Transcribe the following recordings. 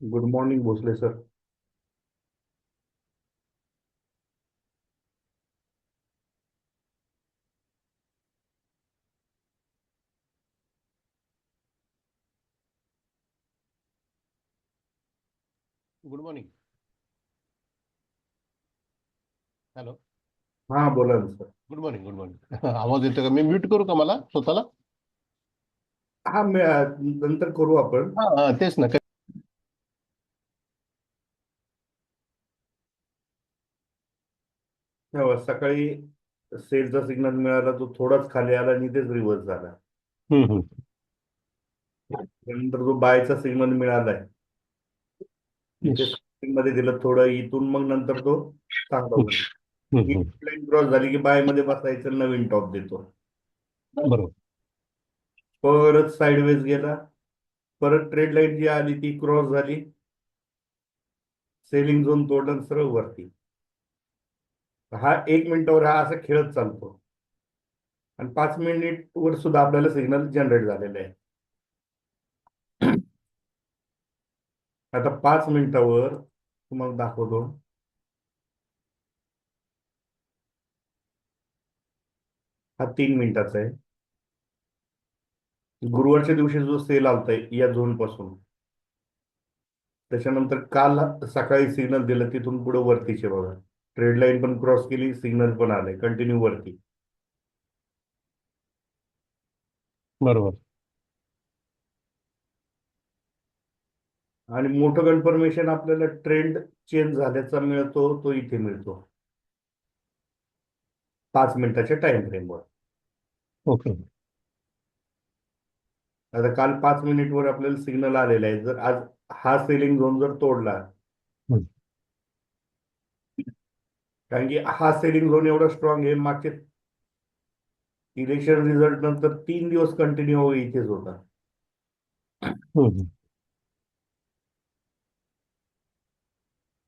Good morning Bhosale sir. Good morning. Hello. हा बोला ना sir. Good morning. Good morning. आवाज येतो का? मी म्यूट करू का मला स्वतःला? हा नंतर करू आपण. हा हा, तेच ना. सकाळी सेलचा सिग्नल मिळाला, तो थोडाच खाली आला आणि तेच रिव्हर्स झाला. हम्म. त्यानंतर जो बायचा सिग्नल मिळालाय, इथे Yes. मध्ये दिलं थोडं, इथून मग नंतर तो चांगला हम्म, होईल. हम्म, ही लाईन क्रॉस झाली की बाय मध्ये बसायचं, नवीन टॉप देतो. बरोबर. परत साईडवेज गेला, परत ट्रेड लाईन जी आली ती क्रॉस झाली, सेलिंग झोन तोडला, सरळ वरती. हा 1 मिनिटावर हा असा खेळत चालतो आणि 5 मिनिट वर सुद्धा आपल्याला सिग्नल जनरेट झालेले आहे. आता 5 मिनिटावर तुम्हाला दाखवतो. हा 3 मिनिटाचा आहे. गुरुवारच्या दिवशी जो सेल आलताय या झोन पासून, त्याच्यानंतर काल सकाळी सिग्नल दिलं, तिथून पुढे वरतीचे बघा. ट्रेड लाईन पण क्रॉस केली, सिग्नल पण आले कंटिन्यू वरती. बरोबर. आणि मोठं कन्फर्मेशन आपल्याला ट्रेंड चेंज झाल्याचा मिळतो, तो इथे मिळतो 5 मिनिटाच्या टाइम फ्रेमवर. ओके. आता काल 5 मिनिटवर आपल्याला सिग्नल आलेला आहे. जर आज हा सेलिंग झोन जर तोडला, हम्म, कारण की हा सेलिंग झोन एवढा स्ट्रॉंग आहे, मागचे इलेक्शन रिझल्ट नंतर 3 दिवस कंटिन्यू इथेच होता. हम्म,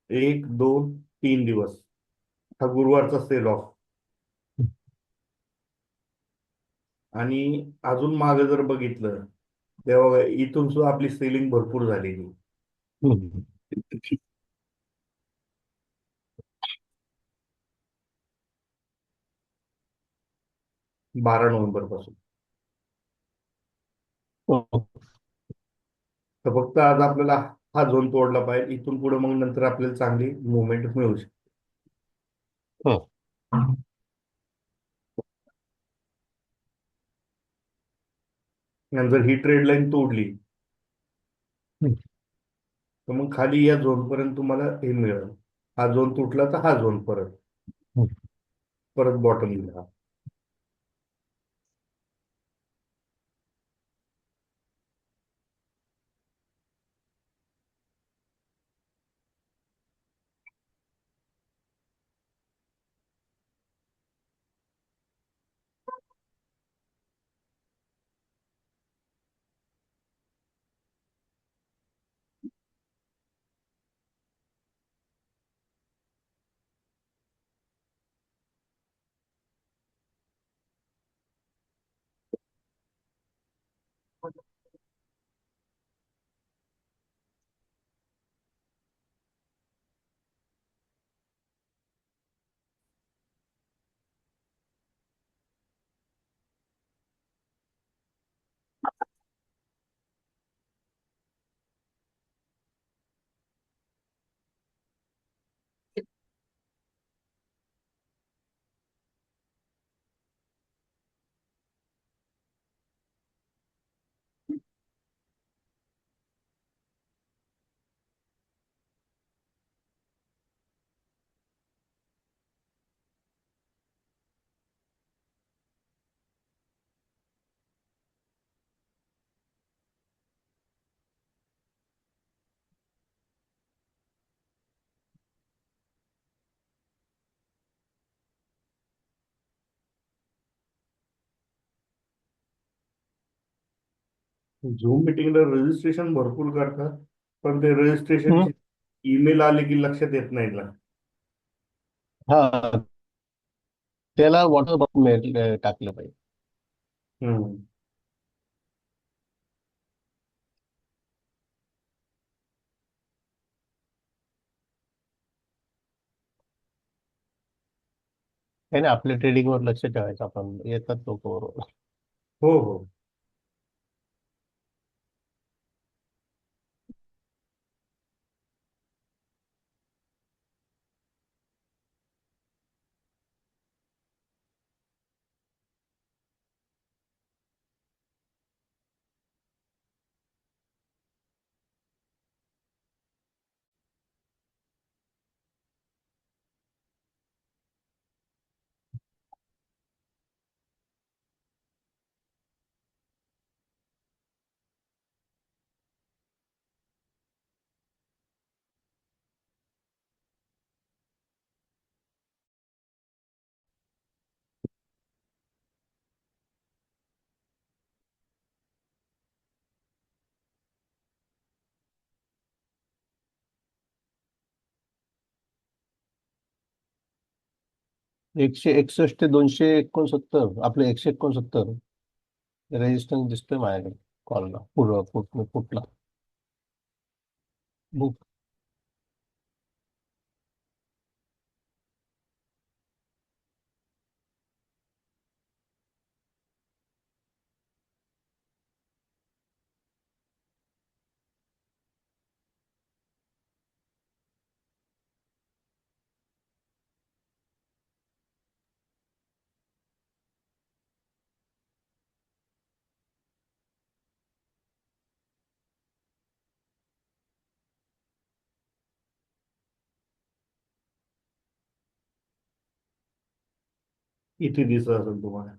1, 2, 3 दिवस हा गुरुवारचा सेल ऑफ. आणि अजून मागे जर बघितलं, तेव्हा इथून सुद्धा आपली सेलिंग भरपूर झालेली. हम्म. 12 नोव्हेंबर पासून. हो. तर फक्त आज आपल्याला हा झोन तोडला पाहिजे, इथून पुढे मग नंतर आपल्याला चांगली मुवमेंट मिळू शकते. हो. आणि जर ही ट्रेड लाईन तोडली, हम्म, तर मग खाली या झोन पर्यंत तुम्हाला हे मिळेल. हा झोन तुटला तर हा झोन परत हम्म. परत बॉटम दिला. झूम मिटिंगला रजिस्ट्रेशन भरपूर करतात, पण ते हम्म. रजिस्ट्रेशनची ईमेल आले की लक्षात येत नाही ना. हा, त्याला वॉटर टाकलं पाहिजे. हम्म. काही नाही, आपल्या ट्रेडिंगवर लक्ष ठेवायचं आपण, येतात लोक बरोबर. हो हो. 161 ते 269, आपलं 169 रेजिस्टन्स दिसतोय माझ्याकडे कॉलला, पुढं फुटला. बुक. इथे दिसत असेल तुम्हाला.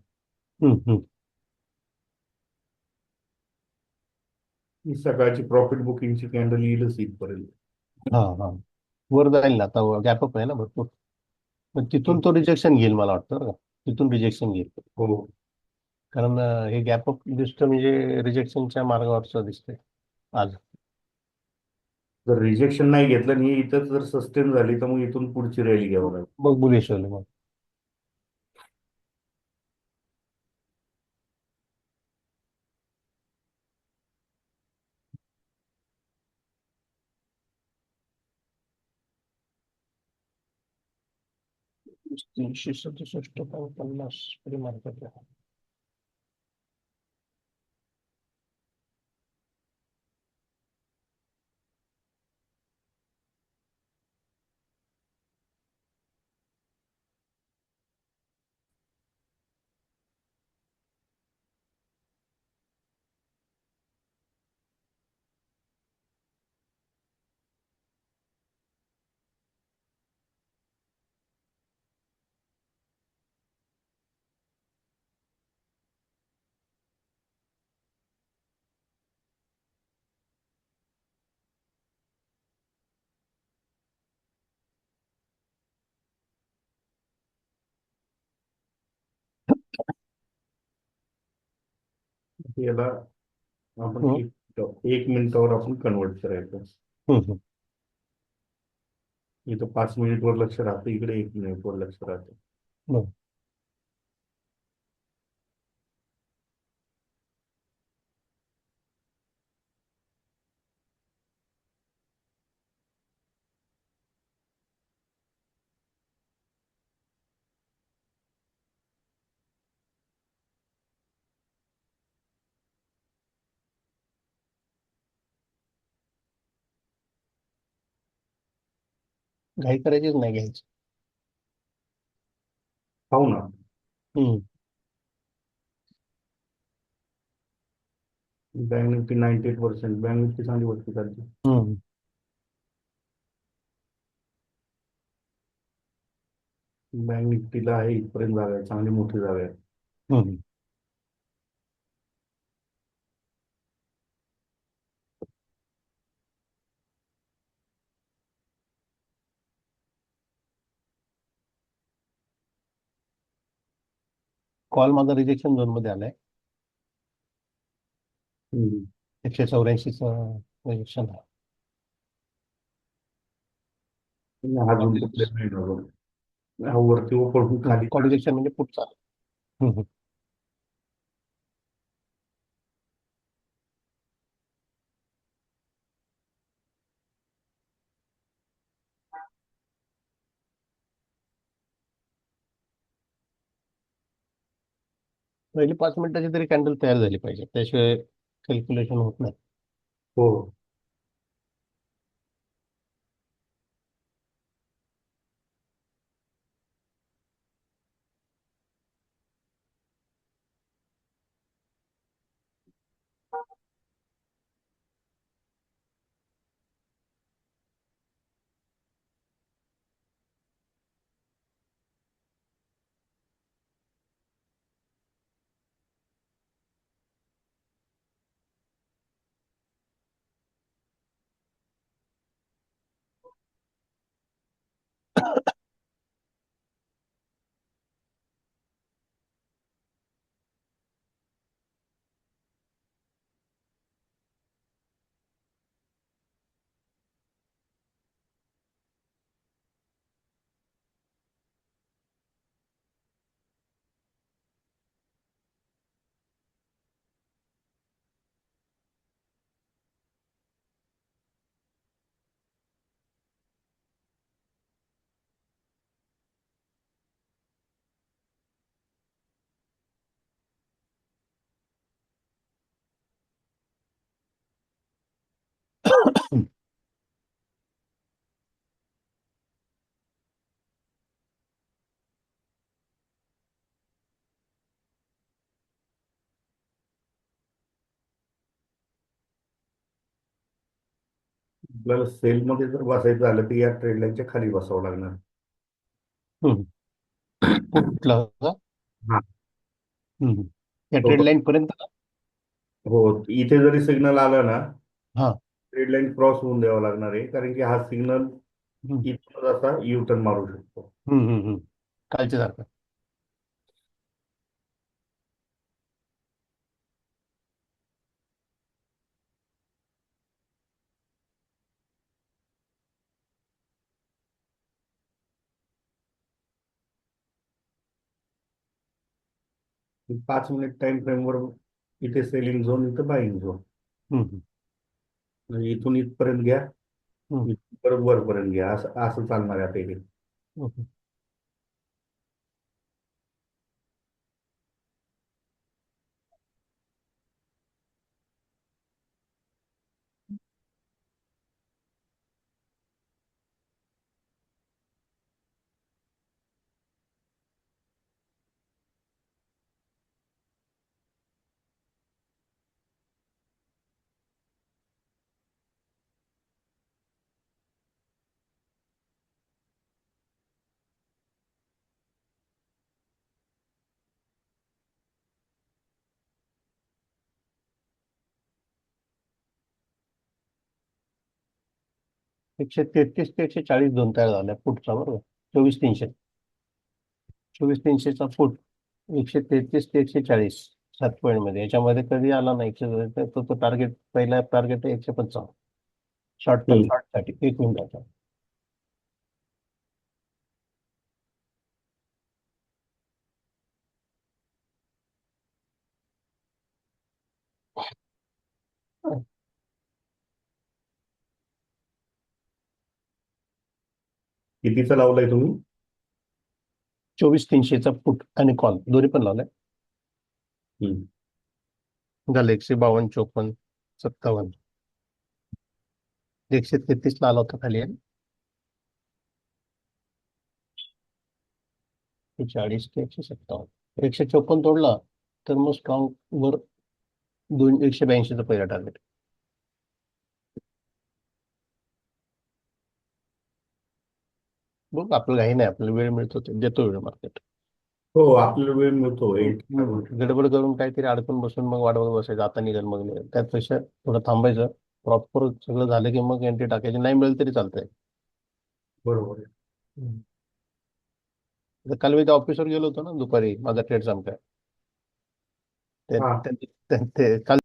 हम्म, हम्म. ही सकाळची प्रॉफिट बुकिंगची कॅन्डल येईलच इथपर्यंत. हा हा. वर जाईल ना आता, गॅपअप आहे ना भरपूर. पण तिथून इत- तो रिजेक्शन घेईल मला वाटतं बरं का. तिथून रिजेक्शन घेईल. हो. कारण हे गॅपअप दिसतं म्हणजे रिजेक्शनच्या मार्गावरचं दिसतंय आज. जर रिजेक्शन नाही घेतलं आणि ही इथं जर सस्टेन झाली तर मग इथून पुढची रॅली घ्यावं लागेल. मग बुलिश होईल मग. 367.50 तरी मार्केट आहे. याला आपण हम्म, एक मिनिटावर आपण कन्वर्ट करायचं. हम्म, हम्म. इथं 5 मिनिटवर लक्ष राहतं, इकडे 1 मिनिटवर लक्ष राहतं. बरं. घाई करायचीच नाही, घ्यायची. पाहू ना. हम्म, बँक निफ्टी 98%, बँक निफ्टी चांगली वरती चालते. हम्म. बँक निफ्टीला आहे इथपर्यंत जागा आहे, चांगली मोठी जागा आहे. हम्म. कॉल माझा रिजेक्शन झोन मध्ये आलाय. हम्म. 184 रिजेक्शन आहे. हा कॉल झोन रिजेक्शन. तुटलेला नाही ना अजून. हा वरती ओपन होऊन खाली कॉल रिजेक्शन म्हणजे पुढचा. हम्म, हम्म. पहिली 5 मिनिटाची तरी कॅन्डल तयार झाली पाहिजे, त्याशिवाय कॅल्क्युलेशन होत नाही. हो. आपल्याला सेलमध्ये जर बसायचं झालं तर या ट्रेड लाईनच्या खाली बसावं लागणार. हम्म. कुठलं का? हा. हम्म. या हो. ट्रेड लाईन पर्यंत का? हो, इथे जरी सिग्नल आला ना, हा. ट्रेड लाईन क्रॉस होऊन द्यावा लागणार आहे, कारण की हा सिग्नल हम्म. इथून असा यू टर्न मारू शकतो. हम्म. कालच्या सारखं. ही 5 मिनिट टाइम फ्रेमवर इथे सेलिंग झोन, इथं बाईंग झोन. हम्म. म्हणजे इथून इथपर्यंत घ्या, हम्म. इथून परत वरपर्यंत घ्या, असं असं चालणार आहे आता इथे. ओके. एकशे 33 ते 140 झोन तयार झाल्या फूटचा, बरोबर. 24,300. 24,300चा फूट. 133 ते 140 7 पॉईंट मध्ये, याच्यामध्ये कधी आला नाही तो टार्गेट, पहिला टार्गेट आहे 155 शॉर्ट टर्म हम्म. साठी 1 मिनिटाचा. कितीचं लावलंय तुम्ही? 24,300चा फूट आणि कॉल दोन्ही पण लावलाय. हम्म. झालं 152 54 57. 133 ला आला होता खाली आहे. 140 ते 157, 154 तोडला तर मग स्ट्रॉंग वर 182चा पहिला टार्गेट. बघ, आपल्याला काही नाही, आपल्याला वेळ मिळतो ते देतो वेळ मार्केट. हो, आपल्याला वेळ मिळतो एंट्री. गडबड करून काहीतरी अडकून बसून मग वाट बघत बसायचं, आता निघेल मग निघेल, त्यापेक्षा थोडं थांबायचं. प्रॉपर सगळं झालं की मग एंट्री टाकायची, नाही मिळेल तरी चालतंय. बरोबर आहे. हम्म. आता काल मी त्या ऑफिसवर गेलो होतो ना दुपारी, माझा ट्रेड संपलाय. ते हा. काल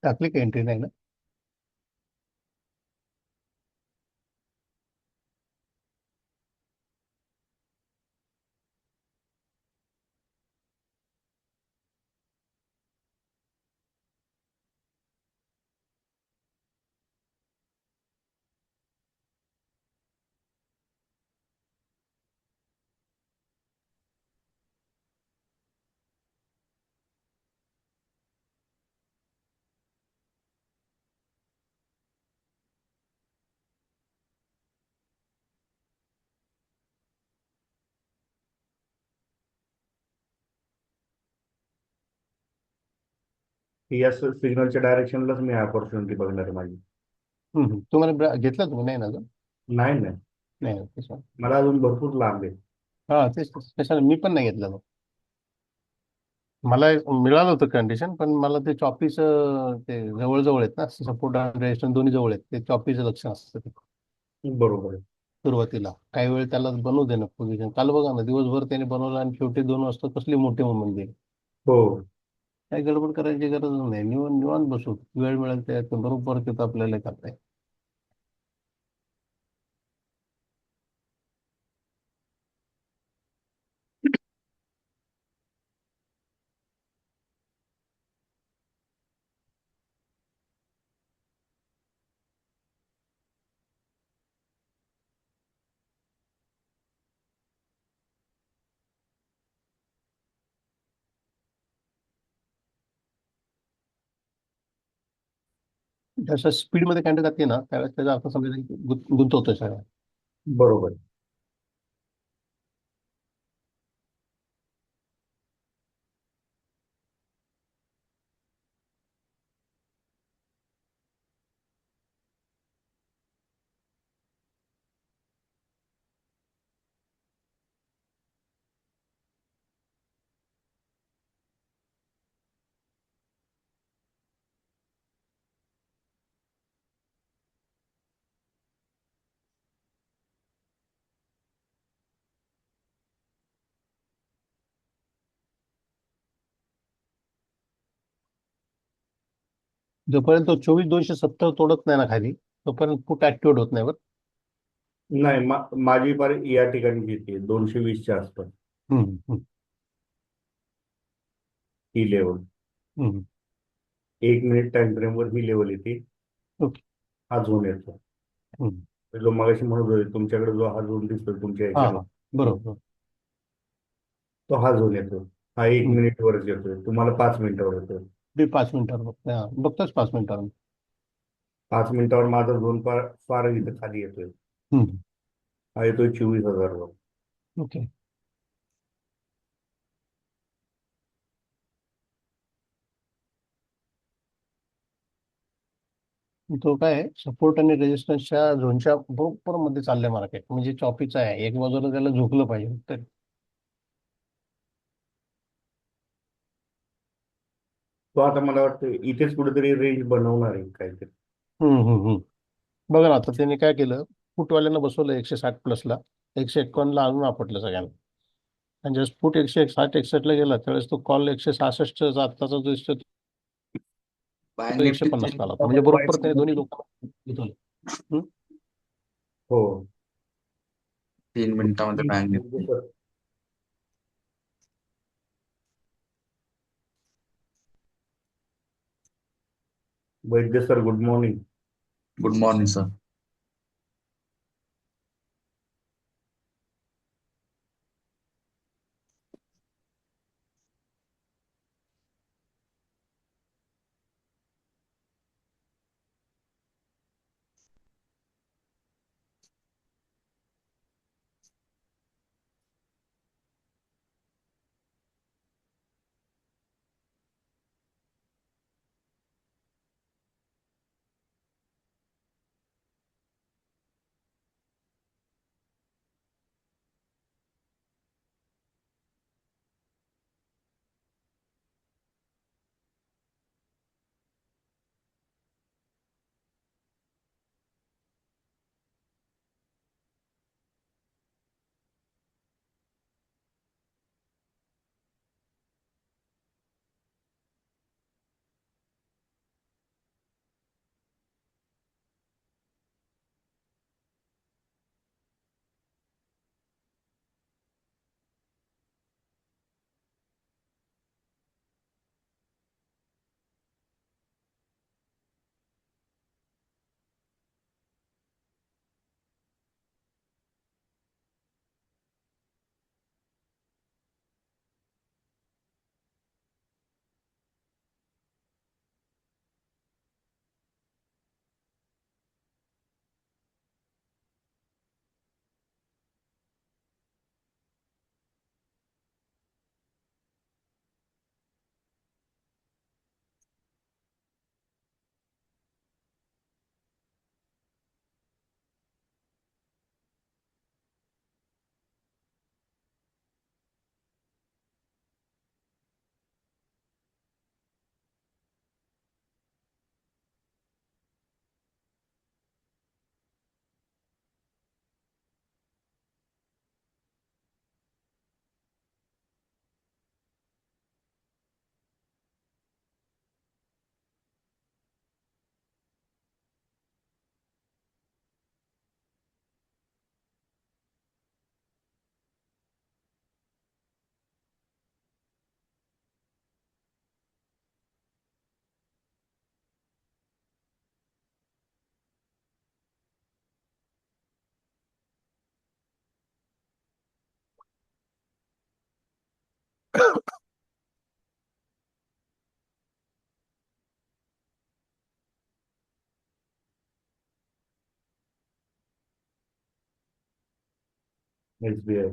टाकली का एंट्री नाही ना? या सिग्नलच्या डायरेक्शनलाच मी ऑपॉर्च्युनिटी बघणार आहे माझी. तुम्हाला घेतला तुम्ही नाही ना अजून? नाही नाही, नाही ना, तेच ना. मला अजून भरपूर लांब आहे. हा तेच तेच. कशाला मी पण नाही घेतलं. मला मिळालं होतं कंडिशन, पण मला ते चॉपीच ते जवळजवळ आहेत ना, सपोर्ट आणि रेजिस्टन्स दोन्ही जवळ आहेत, ते चॉपीचं लक्ष असतं ते बरोबर आहे. सुरुवातीला काही वेळ त्याला बनवू दे ना पोझिशन. काल बघा ना, दिवसभर त्याने बनवलं आणि शेवटी 2 वाजता कसली मोठी मुवमेंट दिली. हो. काही गडबड करायची गरज नाही, निवांत निवांत बसू, वेळ मिळेल त्यात बरोबर तिथं आपल्याला करताय. जसं स्पीडमध्ये कॅन्डल जाते ना, त्यावेळेस त्याचा अर्थ समजा गुंतवतोय सगळ्या. बरोबर आहे. जोपर्यंत तो 24,270 तोडत नाही ना खाली, तोपर्यंत फुट ऍक्टिवेट होत नाही बरं. नाही, माझी पार या ठिकाणी येते 220च्या आसपास. हम्म, हम्म, ही लेवल हम्म. 1 मिनिट टाइम फ्रेमवर ही लेवल येते. ओके. हा झोन येतो. हम्म. जो मगाशी म्हणत होते तुमच्याकडे जो हा झोन दिसतोय तुमच्या हा ह्याच्यावर, हा, बरोबर. तो हा झोन येतो. हा एक हम्म. मिनिट वरच येतोय, तुम्हाला 5 मिनिटावर येतोय. मी 5 मिनिटावर बघतोय, हा बघतोच 5 मिनिटावर. 5 मिनिटावर माझा झोन फार फार इथं खाली येतोय. हम्म. हा येतोय 24,000 वर. ओके. तो काय आहे, सपोर्ट आणि रेजिस्टन्सच्या झोनच्या बरोबर मध्ये चाललंय मार्केट, म्हणजे चॉपीचा आहे, एक बाजूला त्याला झोकलं पाहिजे तर. तो आता मला वाटतं इथेच कुठेतरी रेंज बनवणार आहे काहीतरी. हम्म, हम्म, हम्म. बघा ना, आता त्यांनी काय केलं, फुटवाल्यांना बसवलं 160 प्लसला, 151ला आणून आपटलं सगळ्यांना. आणि जस्ट फूट 160-61ला गेला त्यावेळेस तो कॉल 166चा आत्ताचा जो दिसतो बँक तो निफ्टी 150ला आला होता. म्हणजे बरोबर त्याने दोन्ही लोक गुंतवले. हो. 3 मिनिटामध्ये bank nifty. Vaidya sir, good morning. Good morning sir. SBI.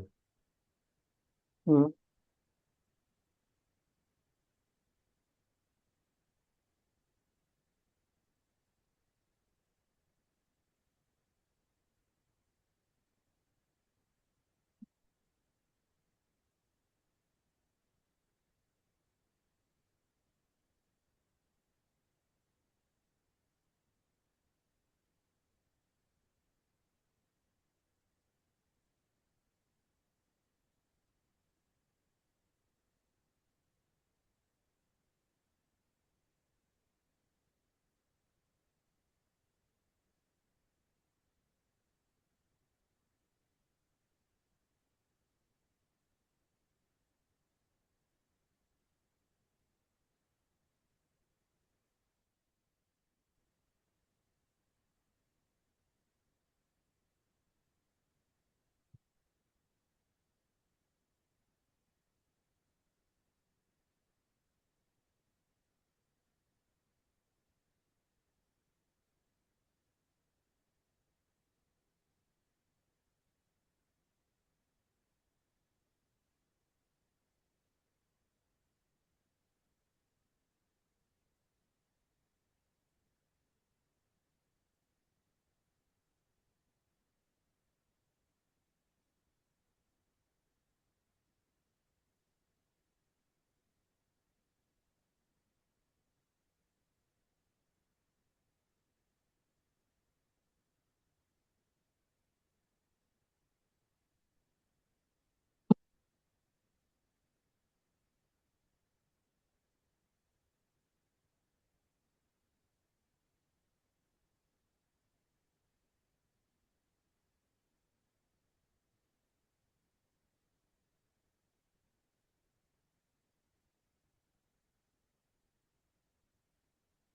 हम्म.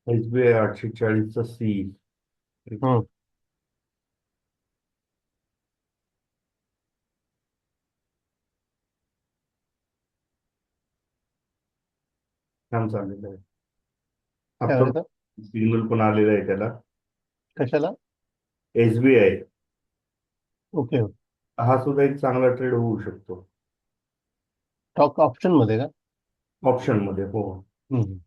SBI 840चा सी. हम्म. छान चाललेलं आहे. काय आता म्हणता? सिग्नल पण आलेला आहे त्याला. कशाला? SBI okay. हा सुद्धा एक चांगला ट्रेड होऊ शकतो स्टॉक ऑप्शन मध्ये का? ऑप्शन मध्ये. हो. हम्म.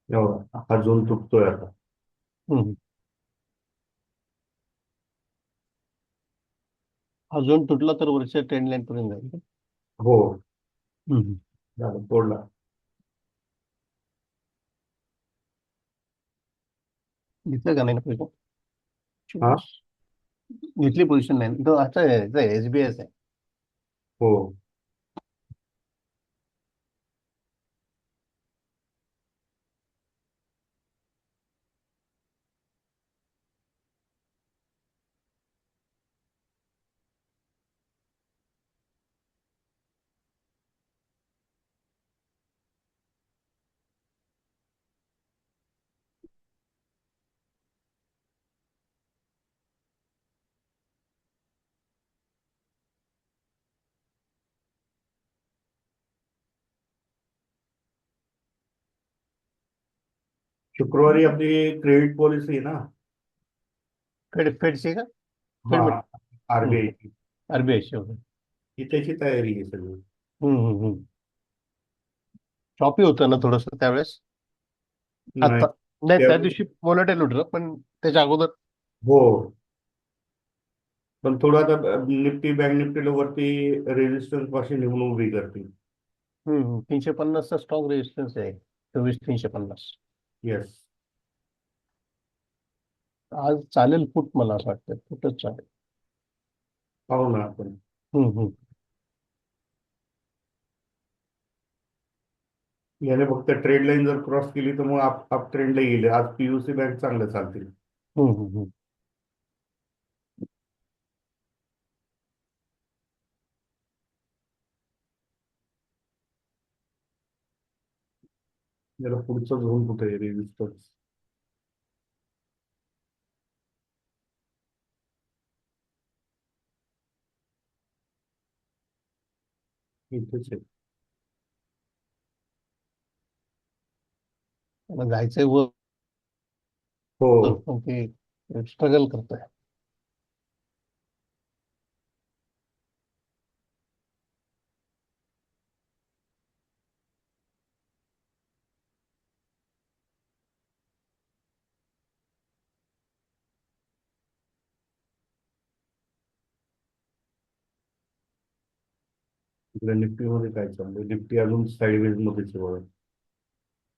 हा झोन तुटतोय आता. हम्म. अजून तुटला तर वरच्या ट्रेंड लाईन पर्यंत जाईल का? हो. हम्म. झालं तोडला. घेतलं का नाही ना हा? पोझिशन घेतली पोझिशन नाही तो आता SBI आहे. हो. शुक्रवारी आपली क्रेडिट पॉलिसी आहे ना. फेडची का? हा. फेड RBI RBI वगैरे. ही त्याची तयारी आहे सगळी. शॉपी होतं ना थोडस त्यावेळेस. नाही आता नाही, त्या त्यावेळी- दिवशी व्होलेटाईल उठलं, पण त्याच्या अगोदर हो, पण थोडं आता निफ्टी बँक निफ्टीला वरती रेजिस्टन्स पाशी नेऊन उभी करते. 350चा स्ट्रॉंग रेजिस्टन्स आहे. 24,350. येस. आज चालेल फुट, मला असं वाटतं फुटच चालेल. पाहू ना आपण. हम्म. याने फक्त ट्रेड लाईन जर क्रॉस केली तर मग अप ट्रेंडला येईल. आज PUC बँक चांगलं चालतील. हम्म. याला पुढचं झोन कुठे आहे? रेजिस्टन्स इथेच आहे. मला जायचंय वर, हो. पण ते स्ट्रगल करतोय. इकडे निफ्टी मध्ये काय चाललंय? निफ्टी अजून साईडवेज मध्येच आहे बघा.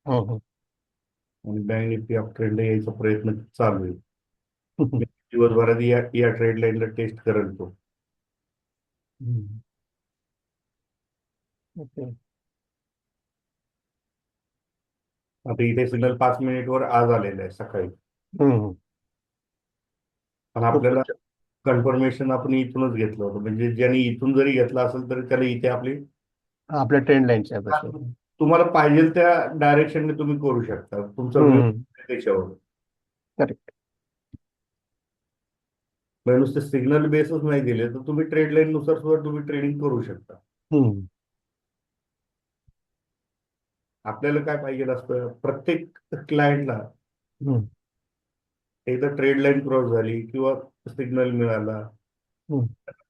हम्म. आणि बँक निफ्टी अप ट्रेंड यायचा प्रयत्न चालू आहे. हम्म. दिवसभरात या ट्रेड लाईनला टेस्ट करेल तो. ओके. आता इथे सिग्नल 5 मिनिटवर आज आलेला आहे सकाळी. हम्म. पण आपल्याला कन्फर्मेशन आपण इथूनच घेतलं होतं. म्हणजे ज्यांनी इथून जरी घेतला असेल तरी त्याला इथे आपली आपल्या ट्रेंड लाईनच्या तसे. तुम्हाला पाहिजे त्या डायरेक्शनने तुम्ही करू शकता. तुमचा व्यू त्याच्यावर. करेक्ट. म्हणजे नुसते सिग्नल बेसच नाही दिले तर तुम्ही ट्रेड लाईन नुसार सुद्धा तुम्ही ट्रेडिंग करू शकता. आपल्याला काय पाहिजे असतं प्रत्येक क्लायंटला, एकदा ट्रेड लाईन क्रॉस झाली किंवा सिग्नल मिळाला,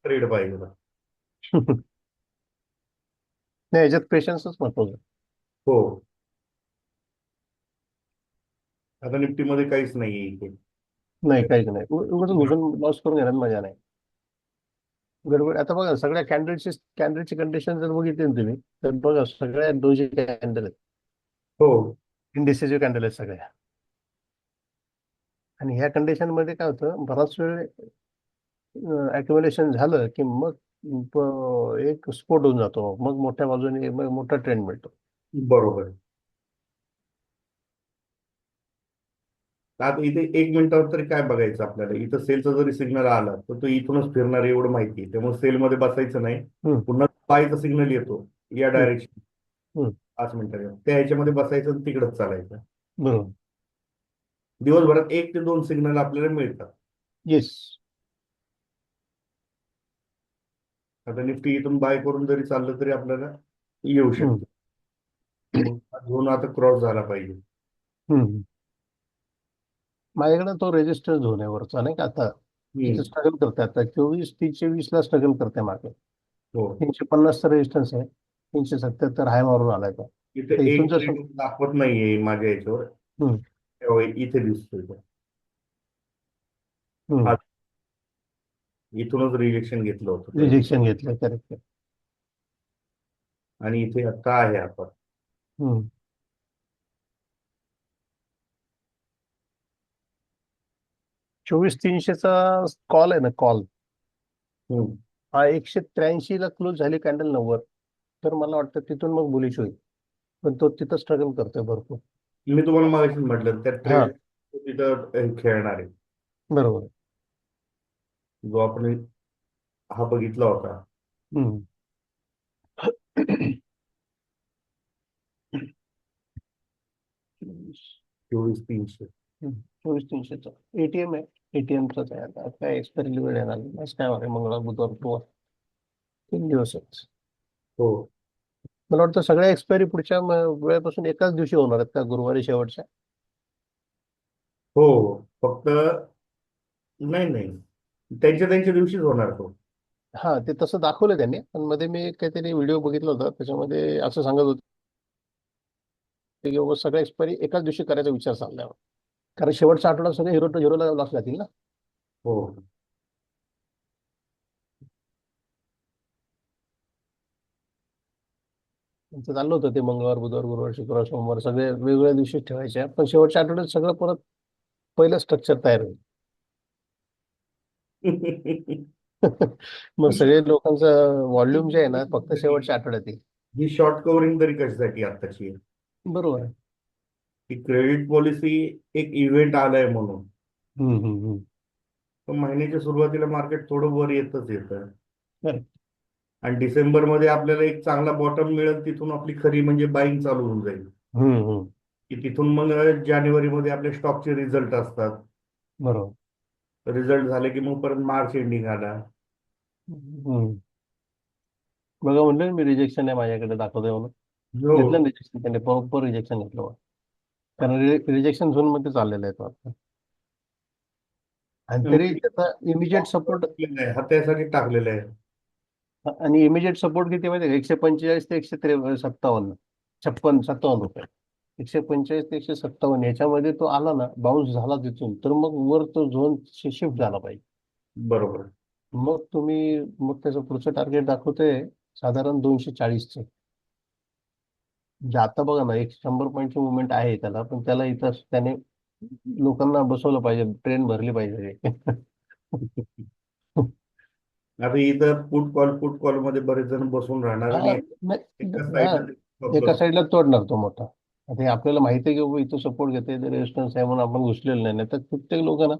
ट्रेड पाहिजे. नाही, याच्यात पेशन्सच महत्वाचं. हो. आता निफ्टीमध्ये काहीच नाहीये इथे. नाही, काहीच नाही. उगाच लॉस करून घेण्यात मजा नाही. गडबड. आता बघा, सगळ्या कॅन्डलची कंडिशन जर बघितली ना तुम्ही, तर बघा सगळ्या डोजी कॅन्डल आहेत, हो. इंडिसिजिव्ह कॅन्डल आहेत सगळ्या. आणि ह्या कंडिशन मध्ये काय होतं, बराच वेळ अक्युमुलेशन झालं की मग एक स्फोट होऊन जातो, मग मोठ्या बाजूने मग मोठा ट्रेंड मिळतो. बरोबर. आता इथे 1 मिनिटावर तरी काय बघायचं आपल्याला? इथं सेलचा जरी सिग्नल आला तर तो इथूनच फिरणार आहे एवढं माहिती आहे. त्यामुळे सेलमध्ये बसायचं नाही. हम्म. पुन्हा बायचा सिग्नल येतो या हम्म. डायरेक्शन हम्म. 5 मिनिटाच्या त्या ह्याच्यामध्ये बसायचं आणि तिकडच चालायचं. बरोबर. दिवसभरात 1 ते 2 सिग्नल आपल्याला मिळतात. येस. आता निफ्टी इथून बाय करून जरी चाललं तरी आपल्याला येऊ शकतं. मग झोन आता क्रॉस झाला पाहिजे. माझ्याकडे तो रेजिस्टर झोन आहे वरचा, नाही का? आता हम्म. तिथे स्ट्रगल करते, आता 24,320 ला स्ट्रगल करते मार्केट. हो. 350चा रेजिस्टन्स आहे, 377 हाय मारून आलाय तो. इथे तर इथून एक जर ट्रेंड दाखवत नाहीये माझ्या याच्यावर. हम्म. तेव्हा इथे दिसतोय तो. हम्म. इथूनच रिजेक्शन घेतलं होतं. रिजेक्शन घेतलं, करेक्ट. आणि इथे आता आहे आपण. हम्म. 24,300चा कॉल आहे ना, कॉल हम्म. हा 183 ला क्लोज झाली कॅन्डल 90, तर मला वाटतं तिथून मग बुलिश होईल. पण तो तिथं स्ट्रगल करतोय भरपूर. मी तुम्हाला मागाशी म्हटलं त्या हा, ट्रेड तिथं खेळणार आहे, बरोबर आहे. जो आपण हा बघितला होता. हम्म. 24,300. 24,300चा एटीएम आहे. एटीएमचाच आहे. आता काय एक्सपायरी लिमिट येणार नाही. आज काय वाटतं, मंगळवार बुधवार गुरुवार 3 दिवसच. हो मला वाटतं सगळ्या एक्सपायरी पुढच्या वेळेपासून एकाच दिवशी होणार आहेत का, गुरुवारी शेवटच्या? हो फक्त नाही नाही, त्यांच्या त्यांच्या दिवशीच होणार तो. हा, ते तसं दाखवलं त्यांनी, पण मध्ये मी काहीतरी व्हिडिओ बघितला होता, त्याच्यामध्ये असं सांगत होते की बाबा सगळ्या एक्सपायरी एकाच दिवशी करायचा विचार चाललाय. कारण शेवटचा आठवडा सगळे हिरोला लॉस जातील ना. हो त्यांचं चाललं होतं ते मंगळवार बुधवार गुरुवार शुक्रवार सोमवार सगळे वेगवेगळ्या दिवशी ठेवायचे, पण शेवटच्या आठवड्यात सगळं परत पहिलं स्ट्रक्चर तयार होईल. मग सगळे लोकांचं व्हॉल्यूम जे आहे ना, फक्त शेवटच्या आठवड्यात येईल. ही शॉर्ट कव्हरिंग तरी कशासाठी आताची आहे? बरोबर आहे. की क्रेडिट पॉलिसी एक इव्हेंट आलाय म्हणून. हम्म, हम्म, हम्म. पण महिन्याच्या सुरुवातीला मार्केट थोडं वर येतच येतं, Correct. आणि डिसेंबर मध्ये आपल्याला एक चांगला बॉटम मिळेल, तिथून आपली खरी म्हणजे बाईंग चालू होऊन जाईल. हम्म, हम्म. की तिथून मग जानेवारीमध्ये आपल्या स्टॉकचे रिझल्ट असतात. बरोबर. रिझल्ट झाले की मग परत मार्च एंडिंग आला. हम्म. बघा म्हणलं मी, रिजेक्शन आहे माझ्याकडे दाखवतोय म्हणून. हो घेतलं रिजेक्शन, त्याने प्रॉपर रिजेक्शन घेतलं बघा. कारण रिजेक्शन झोन मध्ये चाललेलं आहे तो आता. आणि तरी त्याचा इमिजिएट सपोर्ट, हा त्यासाठी टाकलेला आहे. आणि इमिजिएट सपोर्ट किती माहिती आहे का? 145 ते 157, 56-57 रुपये. 145 ते 157 याच्यामध्ये तो आला ना, बाउन्स झाला तिथून, तर मग वर तो झोन शिफ्ट झाला पाहिजे. बरोबर. मग त्याचं पुढचं टार्गेट दाखवतोय साधारण 240चे. म्हणजे आता बघा ना, 100 पॉईंटची मुवमेंट आहे त्याला, पण त्याला इथं त्याने लोकांना बसवलं पाहिजे, ट्रेन भरली पाहिजे. आता इथं पुट कॉल मध्ये बरेच जण बसून राहणार, हा, आणि नाही, एका हा, एका साईडला साईडला तोडणार तो मोठा. आता हे आपल्याला माहिती आहे की बाबा इथं सपोर्ट घेते, रेजिस्टन्स आहे म्हणून आपण घुसलेलं नाही. नाही तर प्रत्येक लोकांना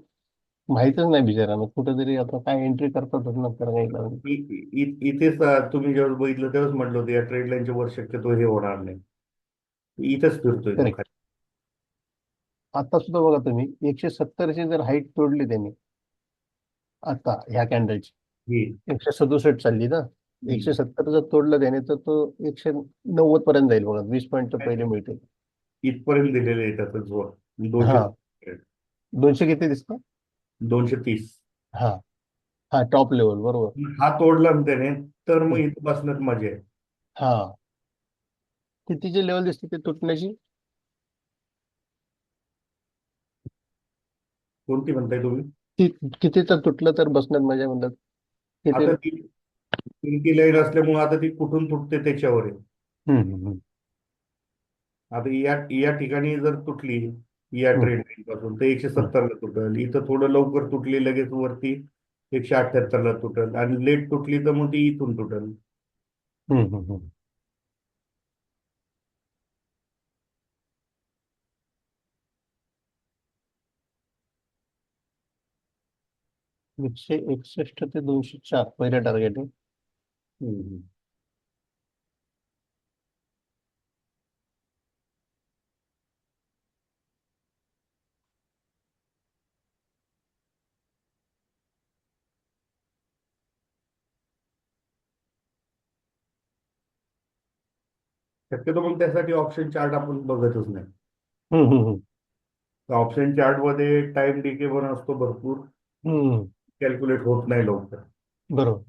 माहितच नाही बिचारांना, कुठेतरी आता काय एंट्री करतातच नंतर काही लावून. इथेच तुम्ही जेव्हा बघितलं तेव्हाच म्हटलं होतं या ट्रेड लाईनच्या वर शक्यतो हे होणार नाही. इथेच फिरतोय तो करेक्ट. खाली. आता सुद्धा बघा तुम्ही, 170ची जर हाईट तोडली त्यांनी आता ह्या कॅन्डलची, ही 167 चालली ना, 170 जर तोडलं त्याने, तर तो 190 पर्यंत जाईल बघा. 20 पॉईंट तर पहिले मिळतील. इथपर्यंत दिलेले आहे त्याचं जोर. हा, 200, 200 किती दिसतं? 230. हा, हा, टॉप लेवल बरोबर. हा तोडला ना त्याने, तर मग इथं बसण्यात मजा आहे. हा, कितीची लेवल दिसते ते तुटण्याची? कोणती म्हणताय तुम्ही? ती किती तर तुटलं तर बसण्यात मजा म्हणतात. किती? आता ती लाईन असल्यामुळे आता ती कुठून तुटते त्याच्यावर आहे. हम्म, हम्म, आता या या ठिकाणी जर तुटली, या हम्म, ट्रेड लाईन पासून, तर 170ला तुटेल. इथं थोडं लवकर तुटली, लगेच वरती 178ला तुटेल, आणि लेट तुटली तर मग ती इथून तुटेल. हम्म, हम्म, हम्म. 161 ते 204 पहिलं टार्गेट आहे. हम्म. शक्यतो मग त्यासाठी ऑप्शन चार्ट आपण बघतच नाही. हम्म, हम्म, ऑप्शन चार्ट मध्ये टाइम डिके पण असतो भरपूर, हम्म. कॅल्क्युलेट होत नाही लवकर. बरोबर.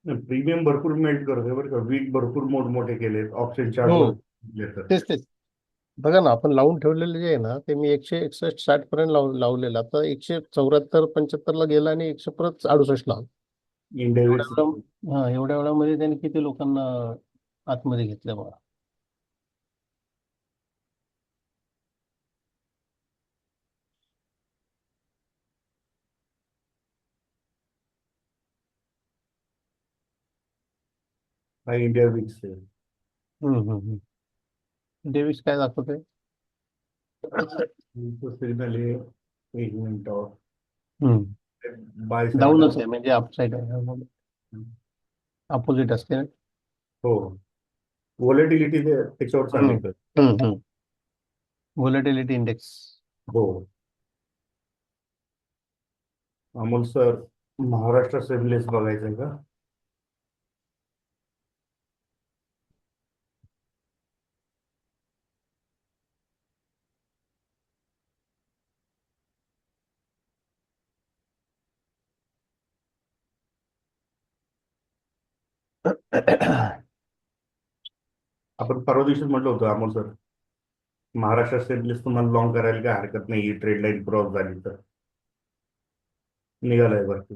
प्रीमियम भरपूर मेल्ट करतोय बरं का, वीक भरपूर मोठमोठे केलेत, ऑप्शन चार्ट हो वर तेच तेच. बघा ना, आपण लावून ठेवलेले जे आहे ना, ते मी 161-160 पर्यंत लावलेलं, आता 174-75 ला गेला आणि 100 परत 68 ला. इंडेक्स. हा, एवढ्या वेळामध्ये त्यांनी किती लोकांना आतमध्ये घेतलं बघा. हा इंडिया विक्स आहे. डेव्हिस काय दाखवतोय? सिग्नल आहे, एक मिनिट, बाय डाऊनच आहे, म्हणजे अपसाईड आहे, अपोजिट असते ना. हो, व्हॉलेटिलिटी त्याच्यावर चालली. Volatility index. हो. अमोल सर, महाराष्ट्र सेमलेस बघायचंय का? आपण परवा दिवशीच म्हटलं होतं अमोल सर, महाराष्ट्र सेमलेस तुम्हाला लॉंग करायला काय हरकत नाही, ट्रेड लाईन क्रॉस झाली तर. निघालाय वरती.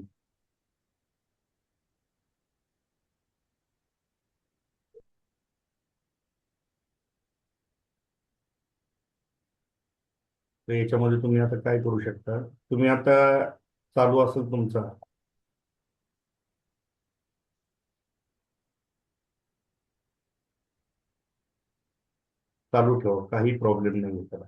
तर याच्यामध्ये तुम्ही आता काय करू शकता, तुम्ही आता चालू असेल तुमचा, चालू ठेवा, काही प्रॉब्लेम नाही त्याला.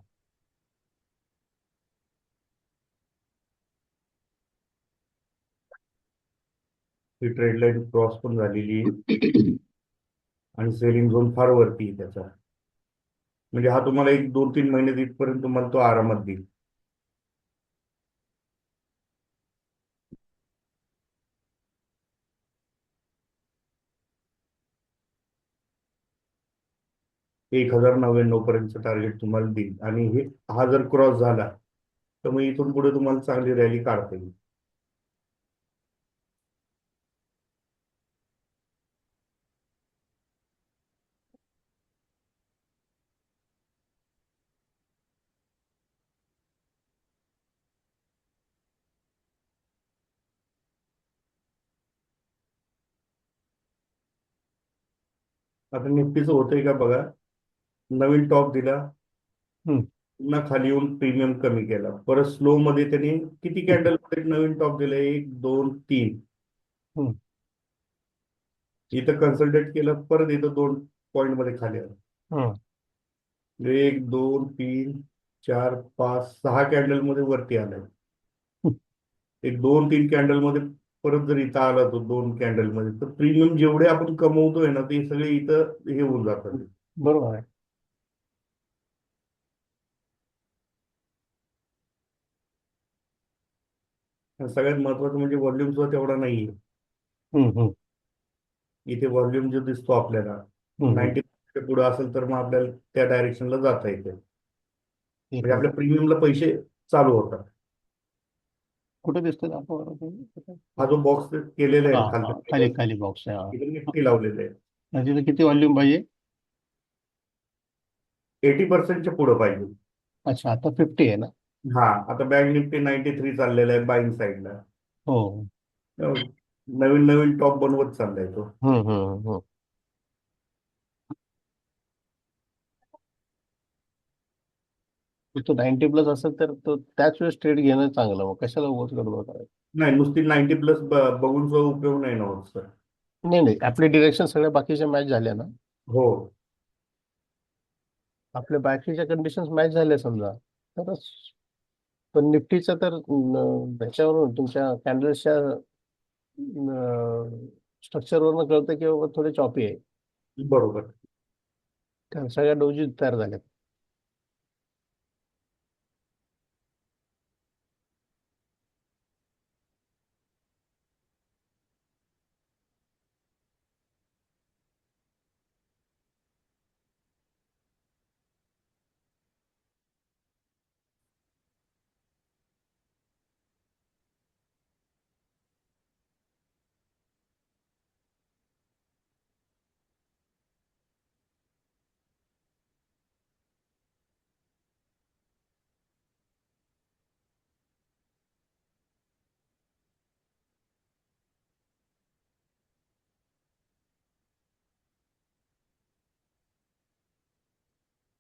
ही ट्रेड लाईन क्रॉस पण झालेली आहे आणि सेलिंग झोन फार वरती आहे त्याचा, म्हणजे हा तुम्हाला 1-2-3 महिने इथपर्यंत तुम्हाला तो आरामात देईल. $1,099 पर्यंतचं टार्गेट तुम्हाला देईल, आणि हा जर क्रॉस झाला तर मग इथून पुढे तुम्हाला चांगली रॅली काढता येईल. आता निफ्टीचं होतंय का बघा, नवीन टॉप दिला, पुन्हा खाली येऊन प्रीमियम कमी केला, परत स्लो मध्ये त्यांनी किती कॅन्डल मध्ये नवीन टॉप दिला, 1-2-3, इथं कन्सल्टेट केलं, परत इथं 2 पॉईंट मध्ये खाली आलं, 1-2-3-4-5-6 कॅन्डल मध्ये वरती आलाय. 1-2-3 कॅन्डल मध्ये परत जर इथं आला तो 2 कॅन्डल मध्ये, तर प्रीमियम जेवढे आपण कमवतोय ना, ते सगळे इथं हे होऊन जातात. बरोबर आहे. सगळ्यात महत्वाचं म्हणजे व्हॉल्यूम सुद्धा तेवढा नाहीये. इथे व्हॉल्यूम जो दिसतो आपल्याला 90 पुढे असेल तर मग आपल्याला त्या डायरेक्शनला जाता येते, म्हणजे आपल्या प्रीमियमला पैसे चालू होतात. कुठे दिसतोय दाखवा. हा जो बॉक्स केलेला हा आहे हा, खाली, खाली खाली बॉक्स आहे, इथे निफ्टी लावलेले आहे. तिथे किती व्हॉल्यूम पाहिजे? 80% पुढे पाहिजे. अच्छा, आता 50 आहे ना? हा, आता बँक निफ्टी 93 चाललेला आहे बाईंग साईडला. हो. नवीन नवीन टॉप बनवत चाललाय तो. तो 90 प्लस असेल तर तो त्याच वेळेस ट्रेड घेणं चांगलं, मग कशाला उगाच गडबड करायचं. नाही, नुसती 90 प्लस बघून सुद्धा उपयोग नाही ना होत सर. नाही नाही, आपले डिरेक्शन सगळ्या बाकीच्या मॅच झाल्या ना, हो, आपल्या बाकीच्या कंडिशन मॅच झाल्या समजा, तरच. पण निफ्टीचं तर त्याच्यावरून तुमच्या कॅन्डल्सच्या स्ट्रक्चरवरून कळतं की बाबा थोडे चॉपी आहे, बरोबर. कारण सगळ्या डोजी तयार झाल्यात.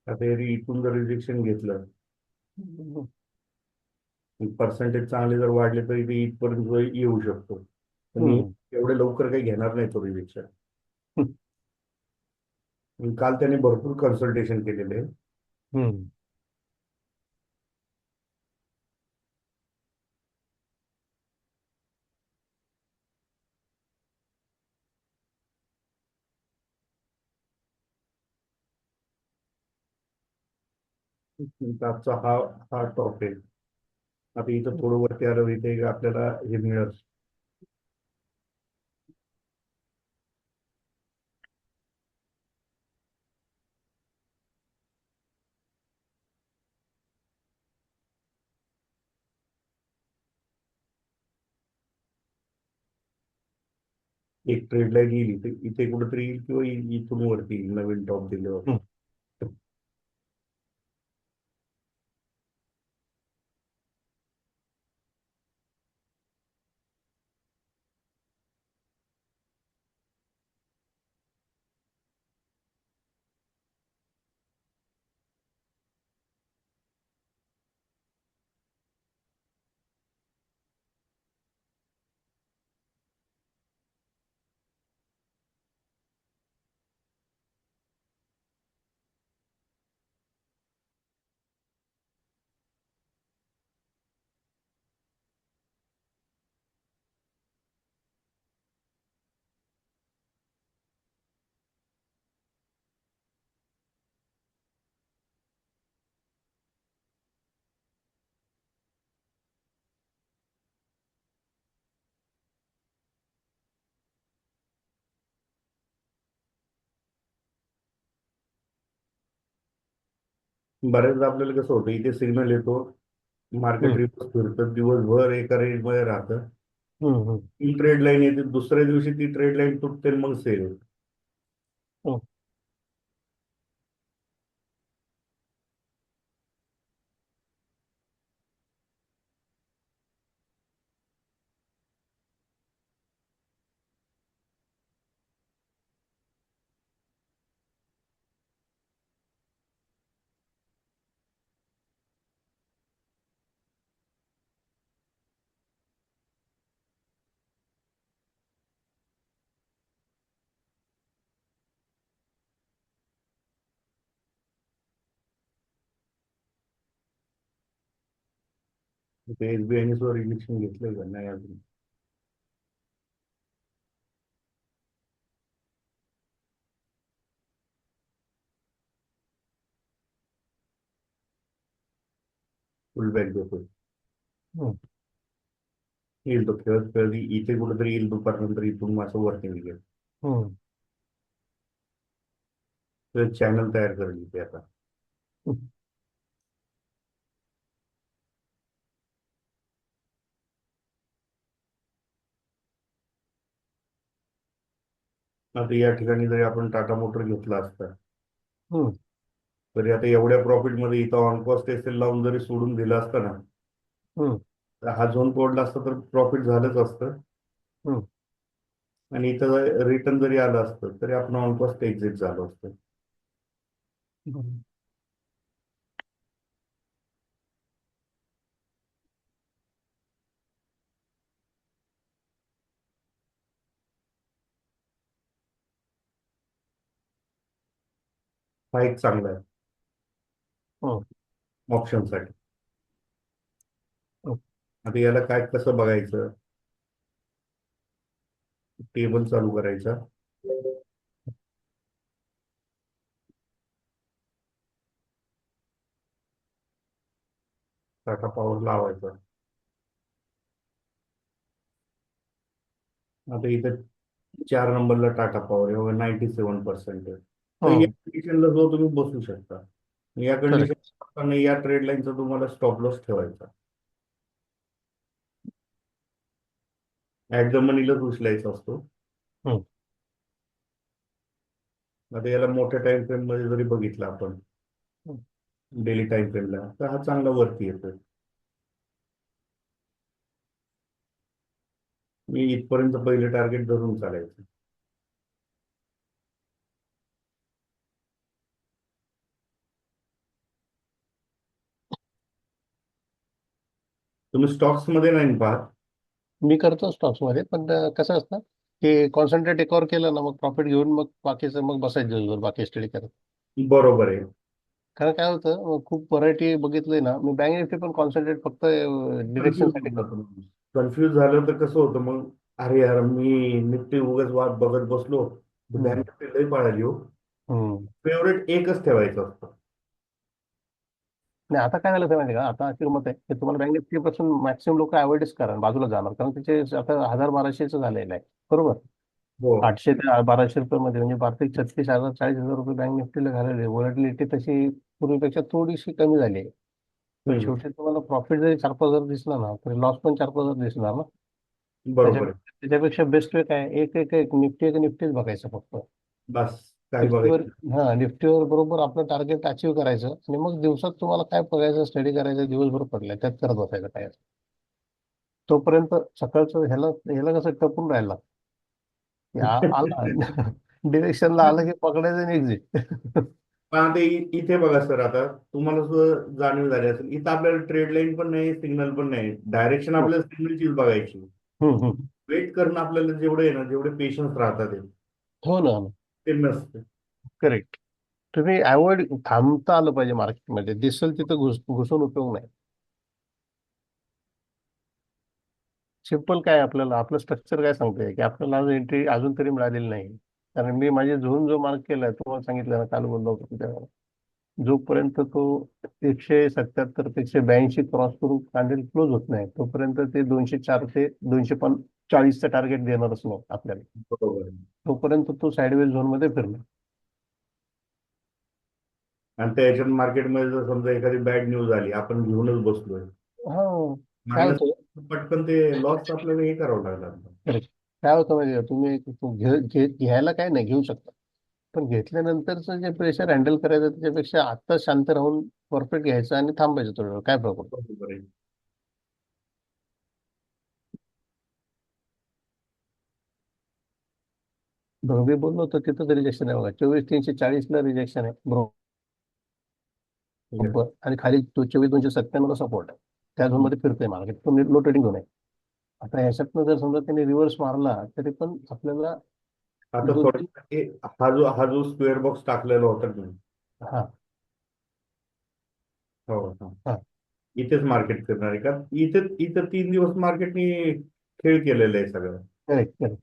आता इथून जर रिजेक्शन घेतलं, पर्सेंटेज चांगले जर वाढले तरी ते इथपर्यंत येऊ शकतो. पण एवढे लवकर काही घेणार नाही तो रिजेक्शन. काल त्याने भरपूर कन्सल्टेशन केलेले आहे. आजचा हा हा टॉप आहे. आता इथं थोडं वरती आलं इथे आपल्याला हे मिळत. एक ट्रेड लाईन येईल इथे, इथे कुठेतरी येईल किंवा इथून वरती येईल नवीन टॉप दिल्यावर. बऱ्याचदा आपल्याला कसं होतं, इथे सिग्नल येतो, मार्केट रिव्हर्स फिरतं, दिवसभर एका रेंज मध्ये राहतं. ती ट्रेड लाईन येते, दुसऱ्या दिवशी ती ट्रेड लाईन तुटते, मग सेल होते. एसबीआयने सुद्धा रिजेक्शन घेतलंय का नाही अजून. फुल बॅक देतो. येईल तो खेळत खेळत इथे कुठेतरी येईल दुपारनंतर, इथून माझं वरती निघेल. चॅनल तयार करेल इथे आता. आता या ठिकाणी जरी आपण टाटा मोटर घेतला असता, तरी आता एवढ्या प्रॉफिट मध्ये इथं ऑन कॉस्ट एसएल लावून जरी सोडून दिलं असतं ना, तर हा झोन तोडला असता तर प्रॉफिट झालंच असतं. आणि इथं रिटर्न जरी आलं असतं तरी आपण ऑन कॉस्ट एक्झिट झालो असतं. हा एक चांगला आहे ऑप्शन साठी. आता याला काय कसं बघायचं, टेबल चालू करायचा, टाटा पॉवर लावायचा. आता इथं 4 नंबरला टाटा पॉवर आहे, 97% आहे. तर या कंडिशनला जो तुम्ही बसू शकता, या कंडिशन या ट्रेड लाईनचा तुम्हाला स्टॉप लॉस ठेवायचा. ऍट द मनीलाच उचलायचा असतो. आता याला मोठ्या टाइम फ्रेम मध्ये जरी बघितलं आपण, डेली टाइम फ्रेमला, तर हा चांगला वरती येतोय. मी इथपर्यंत पहिले टार्गेट धरून चालायचं. तुम्ही स्टॉक्स मध्ये नाही पाहत. मी करतो स्टॉक्स मध्ये, पण कसं असतं की कॉन्सन्ट्रेट एकावर केलं ना, मग प्रॉफिट घेऊन मग बाकीचं मग बसायचं दिवसभर बाकी स्टडी करत. बरोबर आहे. कारण काय होतं, खूप व्हरायटी बघितली ना मी, बँक निफ्टी पण कॉन्सन्ट्रेट फक्त डिरेक्शन कन्फ्युज साठी करतो. कन्फ्युज झालं तर कसं होतं मग. अरे यार, मी निफ्टी उगाच वाट बघत बसलो. बँक हम्म. निफ्टी लई पाळाली हो. हम्म. फेवरेट एकच ठेवायचं असतं. नाही, आता काय झालं ते माहिती का, आता अशी मत आहे की तुम्हाला बँक निफ्टी पासून मॅक्सिमम लोक अवॉइडच करा, बाजूला जाणार, कारण त्याचे आता 1000-1200चं झालेलं आहे. बरोबर. हो. 800 ते 1200 रुपये मध्ये, म्हणजे प्रत्येक 36,000-40,000 रुपये बँक निफ्टीला घालवले. व्होलॅटिलिटी तशी पूर्वीपेक्षा थोडीशी कमी झाली आहे. पण हम्म. शेवटी तुम्हाला प्रॉफिट जरी 4-5 हजार दिसला ना, तरी लॉस पण 4-5 हजार दिसणार ना. बरोबर आहे. त्याच्यापेक्षा बेस्ट वे काय, एक निफ्टीच बघायचं फक्त. बस काय निफ्टीवर, बघायचं. हा, निफ्टीवर बरोबर आपलं टार्गेट अचीव्ह करायचं, आणि मग दिवसात तुम्हाला काय बघायचं, स्टडी करायचं, दिवसभर पडलंय त्यात करत बसायचं काय. तोपर्यंत सकाळचं ह्याला ह्याला कसं टपून राहायला की आला डिरेक्शनला आलं की पकडायचं आणि एक्झिट. पण आता इथे बघा सर, आता तुम्हाला सुद्धा जाणीव झाली असेल, इथं आपल्याला ट्रेड लाईन पण नाही, सिग्नल पण नाही. डायरेक्शन आपल्याला सिग्नलचीच बघायची. वेट करणं आपल्याला जेवढे आहे ना, जेवढे पेशन्स राहतात हो ना. ते नसते. करेक्ट. तुम्ही अवॉइड, थांबता आलं पाहिजे मार्केटमध्ये, दिसेल तिथं घुसून उपयोग नाही. सिम्पल काय, आपल्याला आपलं स्ट्रक्चर काय सांगतंय की आपल्याला आज एंट्री अजून तरी मिळालेली नाही. कारण मी माझे झोन जो मार्क केलाय, तुम्हाला सांगितलं ना, काल बोललो होतो त्यावेळेला, जोपर्यंत तो 177 ते 182 क्रॉस करून कॅन्डल क्लोज होत नाही, तोपर्यंत ते 204 ते 240चं टार्गेट देणारच नाही आपल्याला. बरोबर आहे. तोपर्यंत तो साईडवेज झोन मध्ये फिरणार. आणि त्या ह्याच्यात मार्केटमध्ये जर समजा एखादी बॅड न्यूज आली, आपण घेऊनच बसलोय, हा. काय मायनस, होतं, पटकन ते लॉस आपल्याला हे करावं लागलं. correct. काय होतं म्हणजे तुम्ही घ्यायला काय नाही, घेऊ शकता, पण घेतल्यानंतरचं जे प्रेशर हँडल करायचं, त्याच्यापेक्षा आता शांत राहून परफेक्ट घ्यायचं आणि थांबायचं थोडं वेळ. काय फरक पडतो. बरोबर आहे. मी बोललो होतो तिथंच रिजेक्शन आहे बघा, 24,340ला रिजेक्शन आहे बरोबर, आणि खाली 24,297ला सपोर्ट आहे. त्या झोन मध्ये फिरतोय मार्केट, तो लो ट्रेडिंग झोन आहे. आता ह्याच्यातनं जर समजा त्यांनी रिव्हर्स मारला, तरी पण आपल्याला आता दोन तीन. थोडं हा जो स्क्वेअर बॉक्स टाकलेला होता की नाही, हा. हो हो, हा. इथेच मार्केट फिरणार आहे का? इथे इथं 3 दिवस मार्केटने खेळ केलेला आहे सगळं. Correct, correct.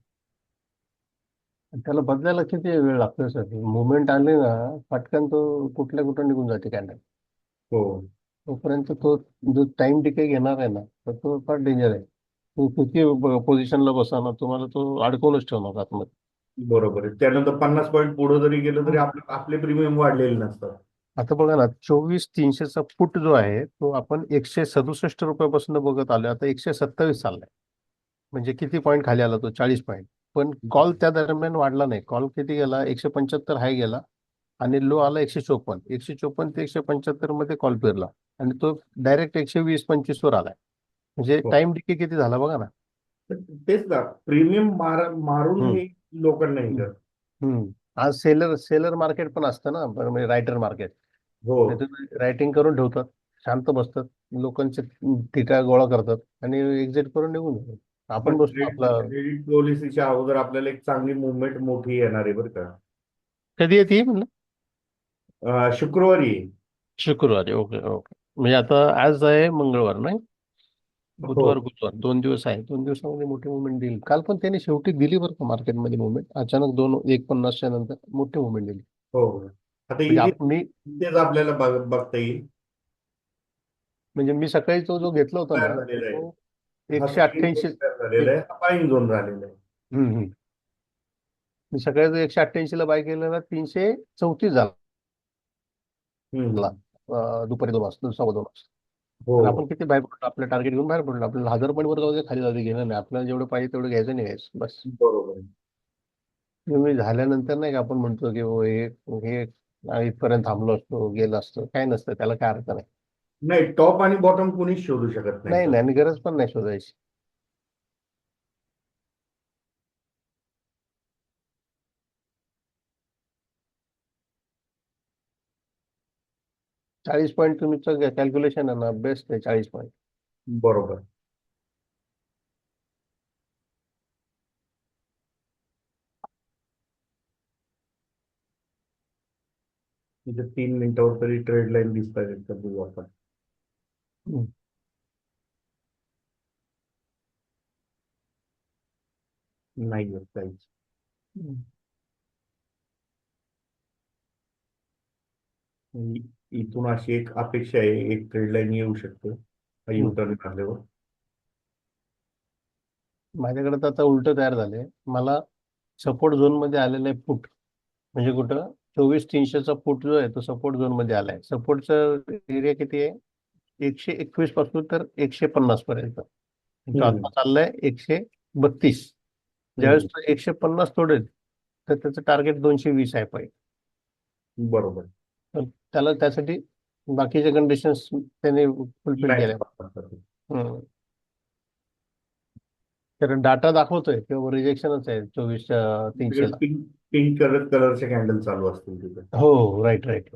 त्याला बदलायला किती वेळ लागतो सर, मुवमेंट आली ना, पटकन तो कुठल्या कुठं निघून जाते कॅन्डल. हो. तोपर्यंत तो जो टाइम डिके घेणार आहे ना, तर तो फार डेंजर आहे. तो किती पोझिशनला बसा ना, तुम्हाला तो अडकवूनच ठेवणार आतमध्ये. बरोबर आहे. त्यानंतर 50 पॉईंट पुढे जरी गेलं तरी आपले प्रीमियम वाढलेले नसतात. आता बघा ना, 24,300चा पुट जो आहे, तो आपण 167 रुपयापासून बघत आलो, आता 127 चाललाय. म्हणजे किती पॉईंट खाली आला तो, 40 पॉईंट. पण कॉल त्या दरम्यान वाढला नाही. कॉल किती गेला, 175 हाय गेला, आणि लो आला 154. 154 ते 175 मध्ये कॉल फिरला, आणि तो डायरेक्ट 120-125 वर आलाय. म्हणजे हो. टाइम डिके किती झाला बघा ना. तेच ना, प्रीमियम मारून हम्म. हे लोकांना हे हम्म. कर. हम्म. आज सेलर सेलर मार्केट पण असतं ना, म्हणजे रायटर मार्केट. हो. रायटिंग करून ठेवतात, शांत बसतात, लोकांचे थिटा गोळा करतात, आणि एक्झिट करून निघून जातात. आपण पण बसतो आपला. क्रेडिट पॉलिसीच्या अगोदर आपल्याला एक चांगली मुवमेंट मोठी येणार आहे बरं का. कधी येते म्हणलं? शुक्रवारी. शुक्रवारी. Okay, okay. म्हणजे आता आज आहे मंगळवार नाही, हो बुधवार गुरुवार 2 दिवस आहे. 2 दिवसामध्ये मोठी मुवमेंट दिली. काल पण त्यांनी शेवटी दिली बरं का मार्केटमध्ये मुवमेंट, अचानक 150च्या नंतर मोठी मुवमेंट दिली. हो. आता म्हणजे इथे मी इथेच आपल्याला बघता येईल. म्हणजे मी सकाळी तो जो घेतला होता तयार ना, झालेला आहे. तो हा 188. तयार झालेला आहे, हा बाईंग झोन झालेला आहे. हम्म, हम्म. मी सकाळी जो 188ला बाय केलेला, 334 झाला हम्म. दुपारी 2 वाजता, 2:15 वाजता. हो. आणि आपण किती बाहेर पडलो, आपल्या टार्गेट घेऊन बाहेर पडलो. आपल्याला 1000 पॉईंट वर जाऊ दे, खाली जाऊ दे, घेणं नाही. आपल्याला जेवढं पाहिजे तेवढं घ्यायचं, नाही घ्यायचं बस. बरोबर आहे. मी झाल्यानंतर नाही का आपण म्हणतो की हो, हे हे इथपर्यंत थांबलो असतो, गेलो असतो, काय नसतं त्याला, काय अर्थ नाही. नाही, टॉप आणि बॉटम कोणीच शोधू शकत नाही नाही सर. नाही, आणि गरज पण नाही शोधायची. 40 पॉईंट तुमचं कॅल्क्युलेशन आहे ना, बेस्ट आहे 40 पॉईंट. बरोबर. म्हणजे 3 मिनिटावर तरी ट्रेड लाईन दिसता येईल तर बघू आपण. हम्म. नाही येत काहीच. इथून अशी एक अपेक्षा आहे, एक ट्रेड लाईन येऊ शकते हम्म. युटर्न काढल्यावर. माझ्याकडे तर आता उलट तयार झाले. मला सपोर्ट झोन मध्ये आलेलं आहे फुट, म्हणजे कुठं 24,300चा फुट जो आहे तो सपोर्ट झोन मध्ये आलाय. सपोर्टचा एरिया किती आहे? 121 पासून तर 150 पर्यंत. तो हम्म. आता चाललाय 132. ज्यावेळेस हम्म. तो 150 तोडेल तर त्याचं टार्गेट 220 आहे पाहिजे. बरोबर. तर त्याला त्यासाठी बाकीच्या कंडिशन्स त्याने फुलफिल मॅच केल्या. हम्म. तर डाटा दाखवतोय किंवा रिजेक्शनच आहे 24,300ला. पिंक पिंक कलरचे कॅन्डल चालू असतील तिथे. हो, right right.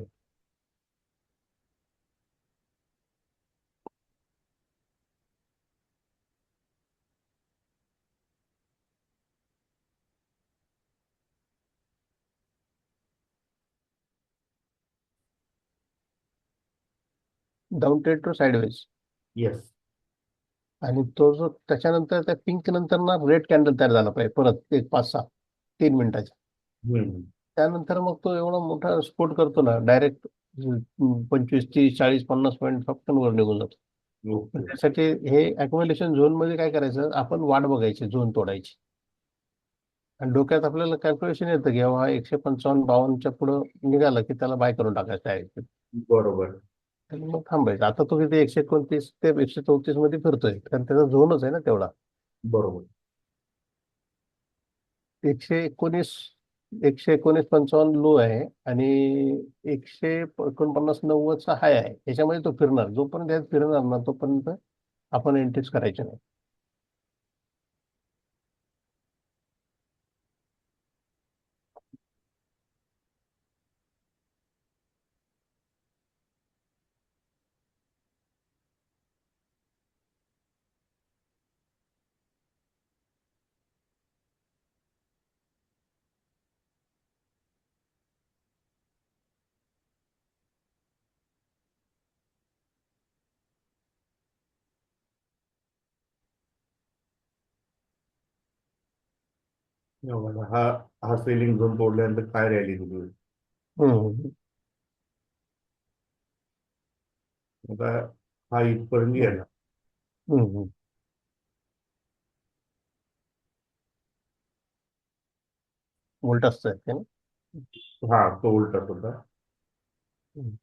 Down trade to sideways. Yes. आणि तो जो त्याच्यानंतर त्या पिंक नंतर ना रेड कॅन्डल तयार झाला पाहिजे परत एक 5-6 3 मिनिटाच्या. हम्म. त्यानंतर मग तो एवढा मोठा स्पोर्ट करतो ना डायरेक्ट 25, 30, 40, 50 पॉईंट फक्त वर निघून जातो. पण ओके. त्यासाठी हे अकोमोडेशन झोन मध्ये काय करायचं, आपण वाट बघायची झोन तोडायची. आणि डोक्यात आपल्याला कॅल्क्युलेशन येतं की हा 155-52च्या पुढं निघाला की त्याला बाय करून टाकायचं आहे. बरोबर. आणि मग थांबायचं. आता तो किती 129 ते 134 मध्ये फिरतोय, कारण त्याचा झोनच आहे ना तेवढा. बरोबर. 119, 119-55 लो आहे आणि 149-90चा हाय आहे. याच्यामध्ये तो फिरणार. जोपर्यंत यात फिरणार ना तोपर्यंत आपण एंट्रीज करायचे नाही. हा हा सेलिंग झोन तोडल्यानंतर काय रॅली दिली. हम्म. आता हा इथपर्यंत हम्म. गेला. हम्म. उलट असतं ते ना. हा तो उलटा होता. हम्म.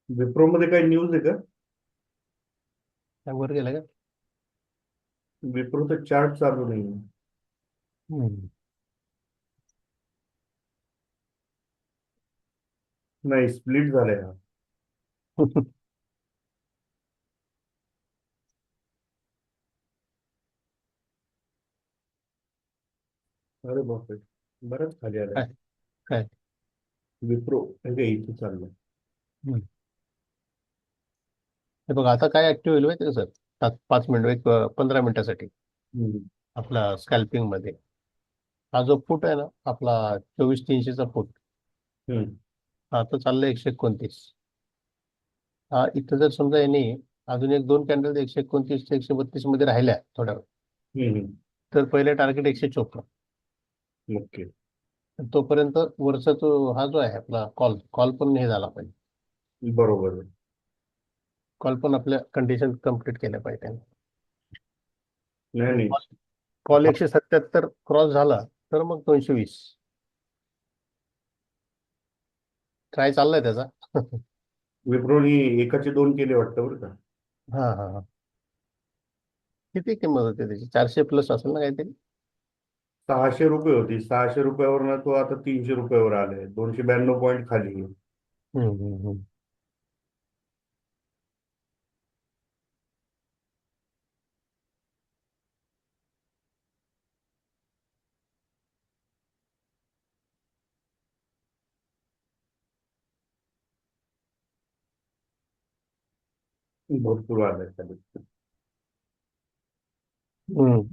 विप्रो मध्ये काही न्यूज आहे का? काय वर गेला का? विप्रोचा चार्ट चालू नाही. हम्म. नाही, स्प्लिट झालाय हा. अरे बापरे, बरंच खाली आलाय. काय काय विप्रो म्हणजे इथे चाललंय. हम्म. हे बघा आता काय ऍक्टिव्ह होईल माहिती का सर? 5 मिनिट, 15 मिनिटासाठी हम्म. आपला स्कॅल्पिंग मध्ये हा जो फुट आहे ना आपला 24,300चा फुट, हम्म. हा आता चाललाय 129. हा इथं जर समजा यांनी अजून एक दोन कॅन्डल 129 ते 132 मध्ये राहिल्या थोड्या वेळ, हम्म. तर पहिले टार्गेट 154. ओके. तोपर्यंत वरचा तो हा जो आहे आपला कॉल कॉल पण हे झाला पाहिजे. बरोबर. कॉल पण आपल्या कंडिशन कम्प्लीट केल्या पाहिजे. नाही नाही. कॉल हा 177 क्रॉस झाला तर मग 220 ट्राय चाललाय त्याचा. विप्रोनी एकाचे दोन केले वाटतं बरं का. हा हा हा. किती किंमत होते त्याची? 400 प्लस असेल ना काहीतरी. 600 रुपये होती, 600 रुपयावरनं तो आता 300 रुपयावर आलाय, 292 पॉईंट खाली आहे. हम्म. भरपूर आलाय खाली. हम्म.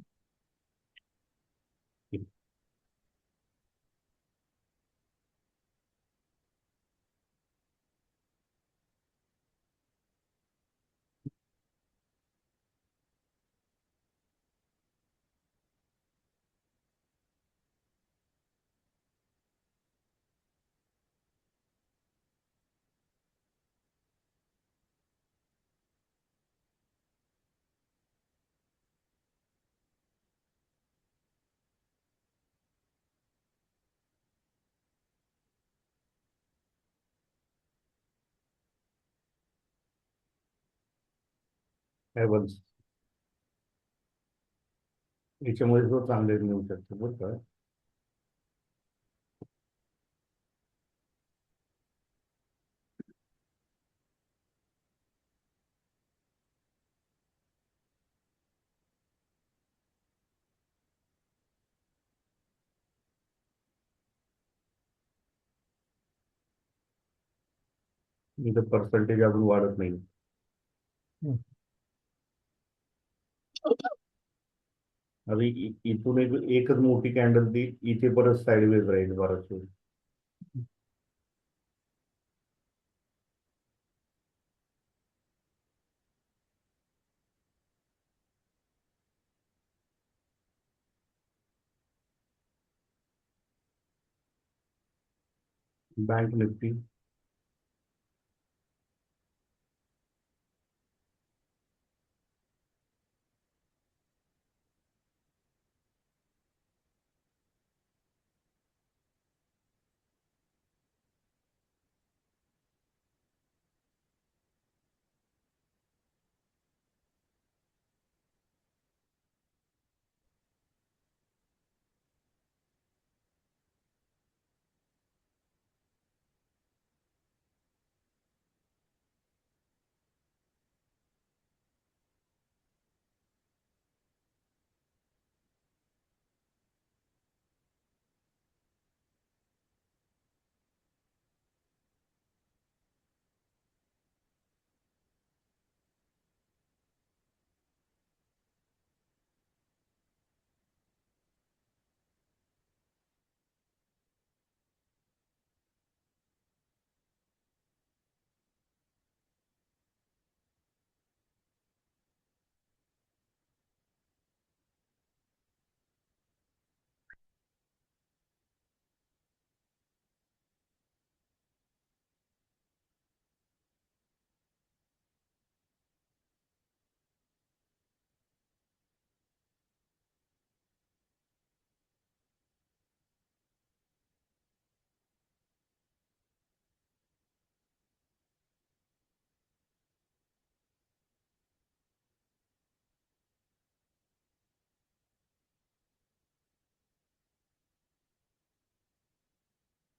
हॅवल्स याच्यामध्ये तो चांगले मिळू शकतो बरं का. इथं पर्सेंटेज अजून वाढत नाही. हम्म. अभी इथून एकच मोठी कॅन्डल ती इथे परत साईडवेज राहील बराच वेळ. बँक निफ्टी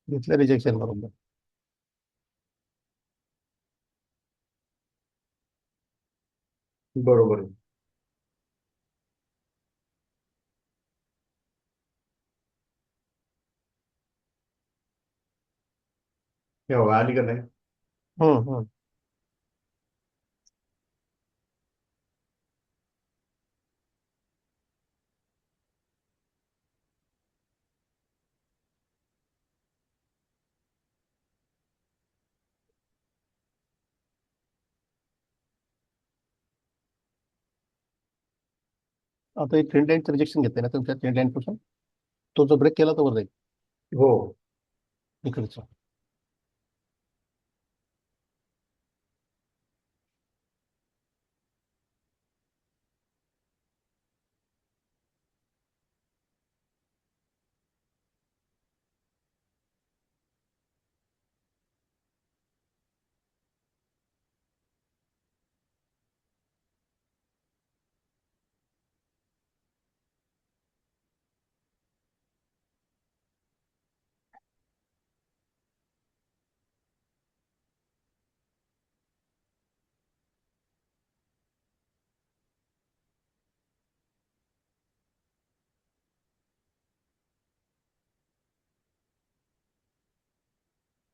घेतलं रिजेक्शन बरोबर. बरोबर आहे. हे बघा, आली का नाही. हम्म. आता एक ट्रेंड लाईनचं रिजेक्शन घेतलंय ना तुमच्या ट्रेंड लाईन पासून, तो जो ब्रेक केला तो वर जाईल हो. इकडचा.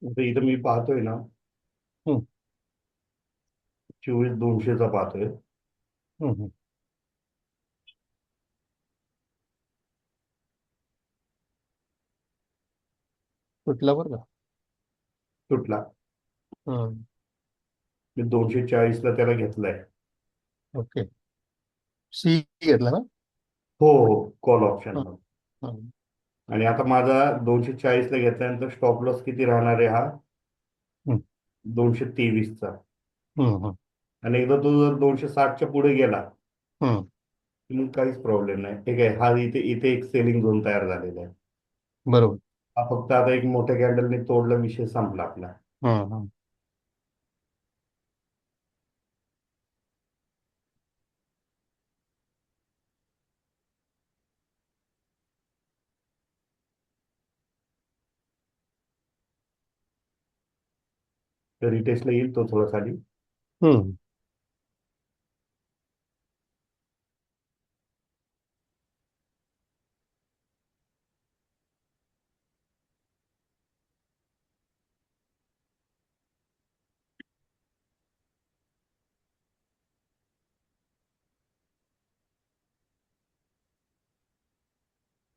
आता इथं मी पाहतोय ना, हम्म, 24,200चा पाहतोय. हम्म, हम्म. कुठला बरं का? तुटला. हम्म, मी 240ला त्याला घेतलाय. ओके. सी घेतला ना? हो हो, कॉल ऑप्शन. हम्म, हम्म, आणि आता माझा 240ला घेतल्यानंतर स्टॉप लॉस किती राहणार आहे हा? हम्म, 223चा. हम्म, हम्म, आणि एकदा तो जर 260च्या पुढे गेला हम्म. की मग काहीच प्रॉब्लेम नाही. ठीक आहे, हा इथे इथे एक सेलिंग झोन तयार झालेला आहे. बरोबर. हा फक्त आता एक मोठ्या कॅन्डलने तोडला, विषय संपला आपला. हम्म, हम्म. तर रिटेस्टला येईल तो थोडा खाली. हम्म.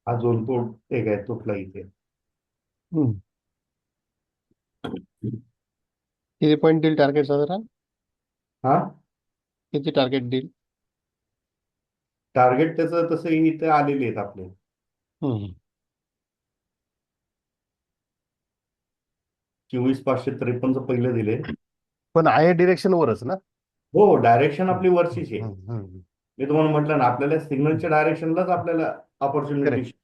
हा झोन तोड एक आहे, तुटला इथे. हम्म. किती पॉईंट देईल टार्गेट साधारण? हा, किती टार्गेट देईल? टार्गेट त्याचं तसं इथे आलेले आहेत आपले. हम्म. 24,553चं पहिलं दिले. पण आहे डिरेक्शन वरच ना? हो, डायरेक्शन हम्म, आपली हम्म, वरचीच आहे. हम्म, हम्म. मी तुम्हाला म्हटलं ना, आपल्याला सिग्नलच्या डायरेक्शनलाच आपल्याला opportunity. Correct,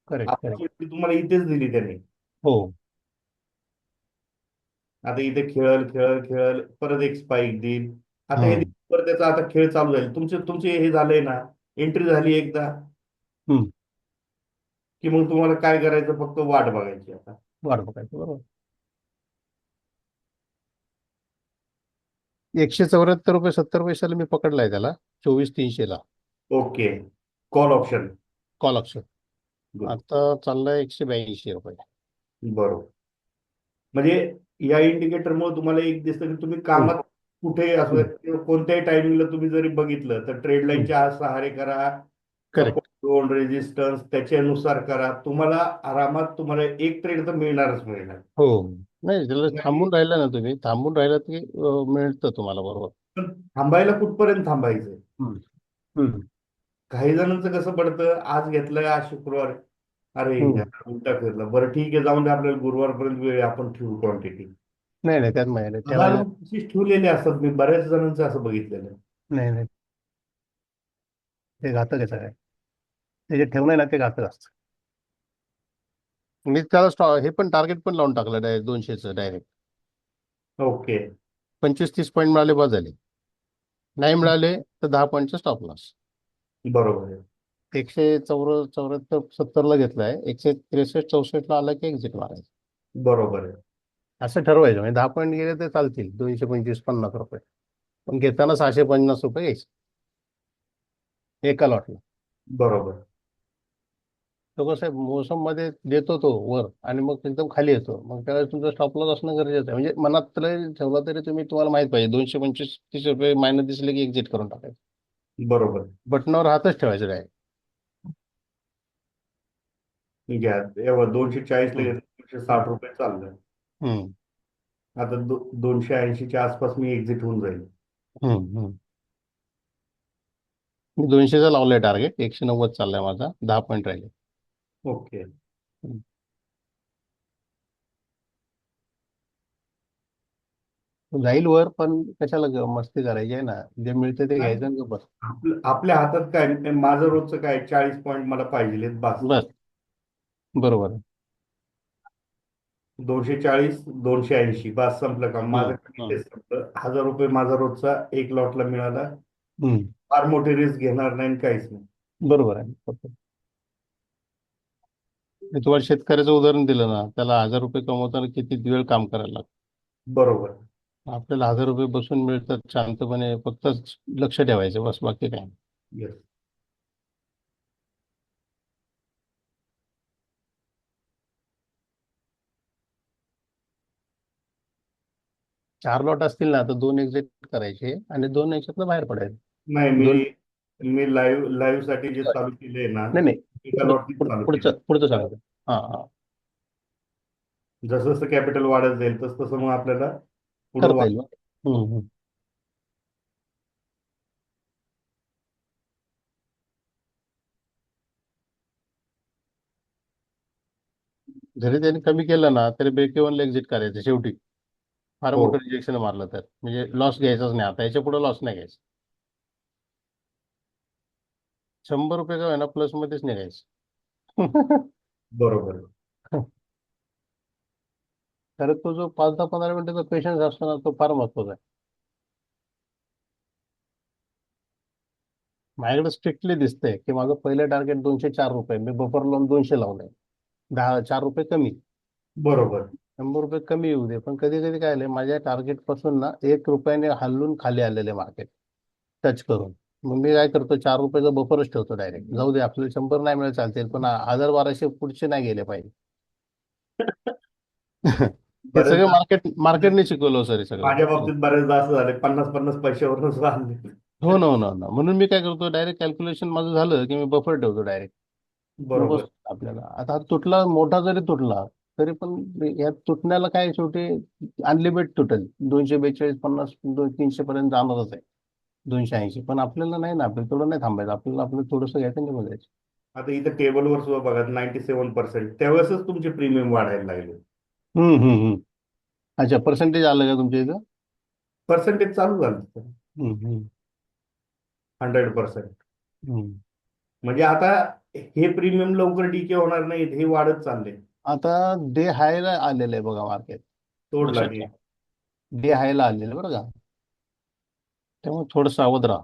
correct, correct. Opportunity तुम्हाला इथेच दिली त्यांनी. हो. आता इथे खेळल खेळल खेळल, परत एक स्पाईक देईल. आता हे हम्म, परत त्याचा आता खेळ चालू झाला. तुमचे तुमचे हे झालंय ना, एंट्री झाली एकदा हम्म. की मग तुम्हाला काय करायचं, फक्त वाट बघायची आता. वाढ बघायचं. बरोबर. 174 रुपये 70 पैशाला मी पकडलाय त्याला, 24,300ला. Okay, call option. Call option. Good. आता चाललाय 182 रुपये. बरोबर. म्हणजे या इंडिकेटरमुळे तुम्हाला एक दिसतं की तुम्ही हम्म, कामात कुठेही असू द्या, हम्म, किंवा कोणत्याही टायमिंगला तुम्ही जरी बघितलं तर ट्रेड हम्म. लाईनच्या सहारे करा, करेक्ट. सपोर्ट झोन, रेजिस्टन्स त्याच्यानुसार करा. तुम्हाला आरामात तुम्हाला एक ट्रेड तर मिळणारच मिळणार. हो. नाही, त्याला थांबून राहिला ना, तुम्ही थांबून राहिलात की मिळतं तुम्हाला. बरोबर. पण थांबायला कुठपर्यंत थांबायचं? हम्म, हम्म, काही जणांचं कसं पडतं, आज घेतलंय, आज शुक्रवार, अरे हम्म. यार उलटा फिरला, बरं ठीक आहे, जाऊन दे, आपल्याला गुरुवारपर्यंत वेळ आहे, आपण ठेवू क्वांटिटी. नाही, नाही, त्यात माहिती नाही हजार ठेवायला. तशीच ठेवलेले असतात. मी बऱ्याच जणांचं असं बघितलेलं आहे. नाही, नाही, ते घातक आहे सगळं. ते जे ठेवणं आहे ना, ते घातक असतं. मी त्याला हे पण टार्गेट पण लावून टाकलं डायरेक्ट 200चं डायरेक्ट. ओके. 25-30 पॉईंट मिळाले बस झाले. नाही मिळाले तर 10 पॉईंटचा स्टॉप लॉस. बरोबर आहे. 174-70ला घेतलाय, 163-64ला आला की एक्झिट मारायचं. बरोबर आहे. असं ठरवायचं. म्हणजे 10 पॉईंट गेले तर चालतील, 225-50 रुपये. पण घेताना 650 रुपये घ्यायचे एका लॉटला. बरोबर. तो कसं आहे, मोसम मध्ये देतो तो वर आणि मग एकदम खाली येतो, मग त्यावेळेस तुमचा स्टॉप लॉस असणं गरजेचं आहे. म्हणजे मनात तरी ठेवला तरी तुम्ही, तुम्हाला माहित पाहिजे 225-30 रुपये मायनस दिसले की एक्झिट करून टाकायचं. बरोबर. बटनावर हातच ठेवायचं डायरेक्ट. घ्या, एवढं 240ला हम्म, घेतलं, 260 रुपये चाललं. हम्म, आता 280च्या आसपास मी एक्झिट होऊन जाईल. हम्म, हम्म. मी 200चा लावलाय टार्गेट, 190 चाललाय माझा, 10 पॉईंट राहिले. ओके. हम्म. जाईल वर, पण कशाला मस्ती करायची आहे ना, जे मिळते ते नाही, घ्यायचं आणि बस. आपल्या हातात काय, माझं रोजचं काय, 40 पॉईंट मला पाहिजे बस. बस. बरोबर आहे. 240, 280 बस, संपलं काम हम्म, माझं. हम्म, तेच संपलं. 1,000 रुपये माझा रोजचा एक लॉटला मिळाला. हम्म. फार मोठी रिस्क घेणार नाही आणि काहीच नाही. बरोबर आहे. मी तुम्हाला शेतकऱ्याचं उदाहरण दिलं ना, त्याला 1,000 रुपये कमवताना किती वेळ काम करायला लागतं. बरोबर. आपल्याला 1,000 रुपये बसून मिळतात शांतपणे, फक्त लक्ष ठेवायचं बस, बाकी काय नाही. येस. 4 लॉट असतील ना तर 2 एक्झिट करायचे आणि 2 याच्यातनं बाहेर पडायचे. नाही, दोन मी लाईव्ह साठी जे चालू केले ना, नाही नाही, एका लॉटने चालू केले. पुढचं पुढचं सांगतो. हा हा, जसं जसं कॅपिटल वाढत जाईल तसं तसं मग आपल्याला पुढे करता येईल. हम्म. जरी त्यांनी कमी केलं ना तरी ब्रेक इव्हनला एक्झिट करायचं शेवटी. फार हो, मोठं रिजेक्शन मारलं तर म्हणजे लॉस घ्यायचाच नाही. आता याच्या पुढे लॉस नाही घ्यायचा. 100 रुपये का होईना प्लस मध्येच निघायचं. बरोबर. तर तो जो 5-10-15 मिनिटाचा पेशन्स असतो ना तो फार महत्वाचा आहे. माझ्याकडे स्ट्रिक्टली दिसतंय की माझं पहिलं टार्गेट 204 रुपये, मी बफर लावून 200 लावलंय. 4 रुपये कमी. बरोबर. 100 रुपये कमी येऊ दे, पण कधी कधी काय झालंय माझ्या टार्गेट पासून ना 1 रुपयाने हलून खाली आलेले मार्केट टच करून. मग मी काय करतो, 4 रुपयाचा बफरच ठेवतो डायरेक्ट. जाऊ दे आपल्याला 100 नाही मिळत चालतील, पण 1000-1200 पुढचे नाही गेले पाहिजे. हे सगळं बरेचदा मार्केटने शिकवलं सर, हे सगळं. माझ्या बाबतीत बरेचदा असं झालं, 50-50 पैशावरूनच वाढले. हो ना, हो ना, हो ना. म्हणून मी काय करतो, डायरेक्ट कॅल्क्युलेशन माझं झालं की मी बफर ठेवतो डायरेक्ट. मग बस बरोबर. आपल्याला आता हा तुटला, मोठा जरी तुटला तरी पण या तुटण्याला काय शेवटी अनलिमिटेड तुटेल. 242, 50, 300 पर्यंत जाणारच आहे. 280, पण आपल्याला नाही ना, आपल्याला थोडं नाही थांबायचं. आपल्याला आपलं थोडंसं घ्यायचं आणि निघून जायचं. आता इथं टेबलवर सुद्धा बघा 97%, त्यावेळेसच तुमचे प्रीमियम वाढायला लागले. हम्म हम्म हम्म. अच्छा, पर्सेंटेज आलं का तुमच्या इथं? पर्सेंटेज चालू झालं हम्म 100%. हम्म. म्हणजे आता हे प्रीमियम लवकर डीके होणार नाहीत, हे वाढत चालले. आता डे हायला आलेलं आहे बघा मार्केट. तोडला लक्षात की घ्या, डे हायला आलेलं आहे बरं का. त्यामुळे थोडं सावध राहा.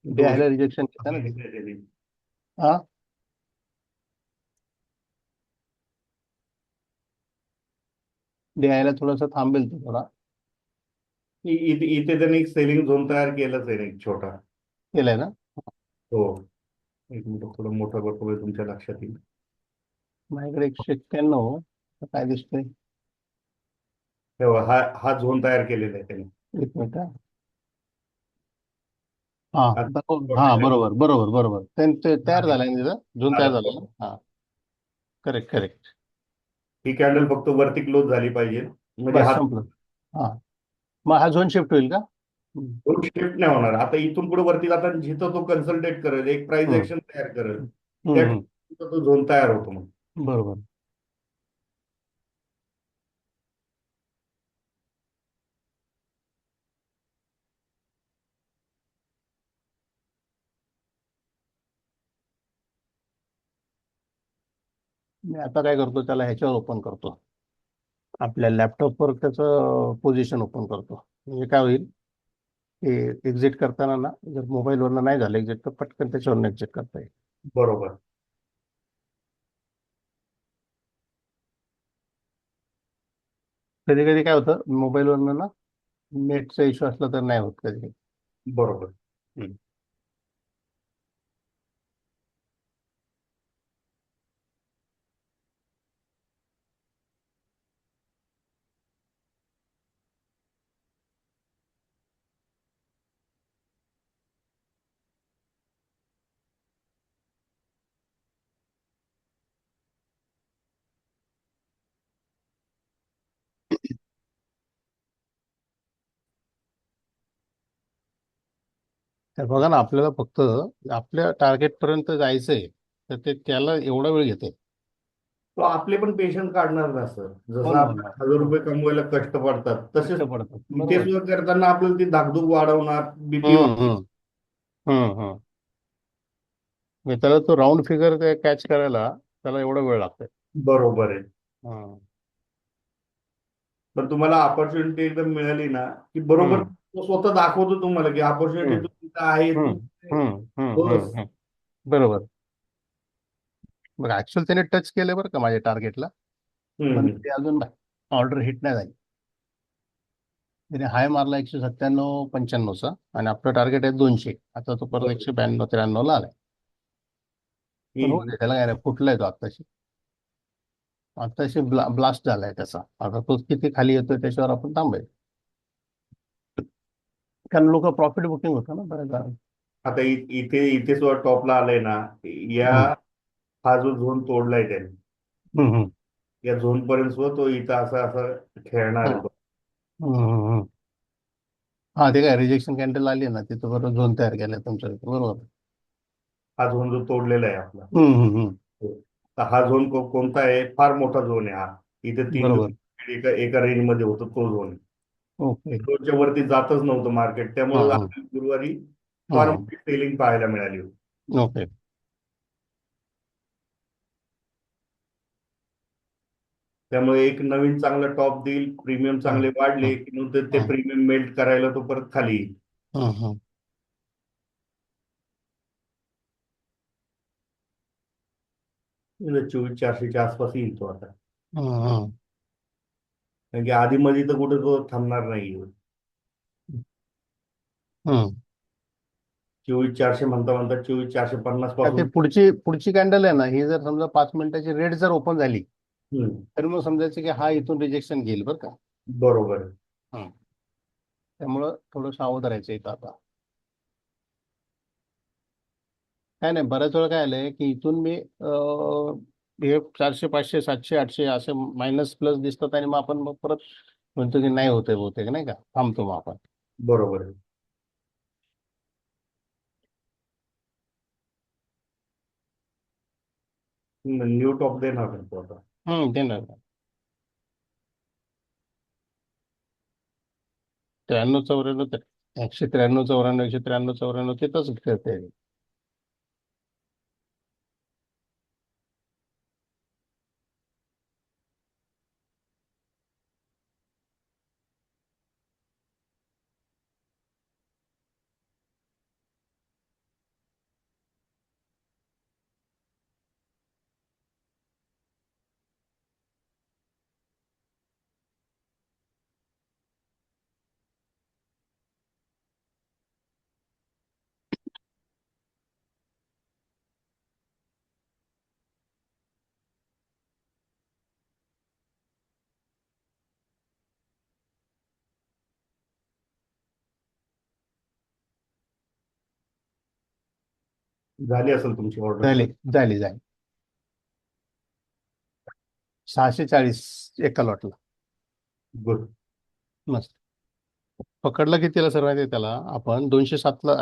डे हायला रिजेक्शन घेता ना ते. 200. हा, डे हायला थोडासा थांबेल तो थोडा. इथे त्यांनी एक सेलिंग झोन तयार केलाच आहे एक छोटा. केलाय ना. हो, एक मिनिट, थोडं मोठं बघतो तुमच्या लक्षात येईल. माझ्याकडे 191 काय दिसतंय. तेव्हा हा हा झोन तयार केलेला आहे त्यांनी. 1 मिनिट हा. हा आता हा, बरोबर बरोबर बरोबर. ते तयार झालंय ना तिथं, झोन तयार झाला झालं. ना. हा, करेक्ट करेक्ट. ही कॅन्डल फक्त वरती क्लोज झाली पाहिजे, म्हणजे बस हा संपलं. हा, मग हा झोन शिफ्ट होईल का? हम्म शिफ्ट नाही होणार. आता इथून पुढे वरती जाताना जिथं तो कन्सल्टेट करेल, एक प्राइस हम्म ऍक्शन तयार करेल, हम्म त्या हम्म. ठिकाणी तो झोन तयार होतो मग. बरोबर. मी आता काय करतो, त्याला ह्याच्यावर ओपन करतो, आपल्या लॅपटॉपवर त्याचं पोझिशन ओपन करतो. म्हणजे काय होईल की एक्झिट करताना ना, जर मोबाईलवरनं नाही झालं एक्झिट तर पटकन त्याच्यावरून एक्झिट करता येईल. बरोबर. कधी कधी काय होतं, मोबाईलवरनं ना नेटचा इश्यू असला तर नाही होत कधी. बरोबर. हम्म. तर बघा ना, आपल्याला फक्त आपल्या टार्गेट पर्यंत जायचंय, तर ते त्याला एवढा वेळ घेते. तो आपले पण पेशंट काढणार ना सर. हो जसं ना, हो आपण ना. 1000 रुपये कमवायला कष्ट पडतात, कष्ट तसेच पडतात, ते बरोबर. सुद्धा करताना आपल्याला ती धाकधूक वाढवणार, बीपी. हम्म हम्म हम्म. म्हणजे त्याला तो राऊंड फिगर कॅच करायला त्याला एवढा वेळ लागतोय. बरोबर आहे. हम्म पण तुम्हाला ऑपॉर्च्युनिटी एकदम मिळाली ना, की बरोबर हम्म तो स्वतः दाखवतो तुम्हाला की हम्म ऑपॉर्च्युनिटी तुमची आहे, तू बस. बरोबर. बघ ऍक्च्युअल त्याने टच केले बरं का माझ्या टार्गेटला, हम्म, पण हम्म. ते अजून ऑर्डर हिट नाही झाली. त्याने हाय मारला 197-95चा आणि आपलं टार्गेट आहे 200. आता तो परत 192-93 ला आलाय. पण हो ही दे, त्याला काय नाही, फुटलाय तो आत्ताशी. आता ब्लास्ट झालाय त्याचा. आता तो किती खाली येतोय त्याच्यावर आपण थांबायचं, कारण लोक प्रॉफिट बुकिंग होतं ना बऱ्याचदा. आता इथे इथे सुद्धा टॉपला आलंय ना, या हम्म, हा जो झोन तोडलाय त्यांनी, हम्म, हम्म, या झोन पर्यंत सुद्धा तो इथं असं असं खेळणार आहे हम्म, तो. हम्म, हम्म. हा, ते काय रिजेक्शन कॅन्डल आली ना, तिथं बरोबर झोन तयार केलाय तुमच्या इथे. बरोबर. हा झोन जो तोडलेला आहे आपला, हम्म, हम्म, तर हा झोन कोणता आहे? फार मोठा झोन आहे हा. इथे तीन बरोबर. दिवस एका रेंज मध्ये होतो तो झोन. ओके. दोनच्या वरती जातच नव्हतं मार्केट, हा, त्यामुळे हा, आपल्याला गुरुवारी फार हा. मोठी सेलिंग पाहायला मिळाली होती. ओके. त्यामुळे एक नवीन चांगला टॉप देईल, प्रीमियम हा, चांगले हा, वाढले की नंतर ते हा, प्रीमियम मेल्ट करायला तो परत खाली येईल. हा, हा. 24,400च्या आसपास येईल तो आता, हा, हा. कारण की आधी मध्ये तर कुठे तो थांबणार नाही. हम्म. 24,400 म्हणता म्हणता 24,450 का ते पासून. पुढची पुढची कॅन्डल आहे ना, ही जर समजा 5 मिनिटाची रेट जर ओपन झाली, हम्म, तर मग समजायचं की हा इथून रिजेक्शन घेईल बरं का. बरोबर आहे. हं. त्यामुळं थोडं सावध राहायचं इथं आता. काय नाही, बऱ्याच वेळा काय आलंय की इथून मी हे 400 500 700 800 असे मायनस प्लस दिसतात, आणि मग आपण मग परत म्हणतो की नाही होतंय बहुतेक, नाही का, थांबतो मग आपण. बरोबर आहे. न्यू टॉप देणार नाही तो आता. ते ना, 93 94, 193 94 193 94 तिथंच खेळते. झाली असेल तुमची ऑर्डर. झाली झाली झाली. 640 एका लॉटला. गुड. मस्त. पकडला कितीला सर माहिती आहे त्याला? आपण 207 ला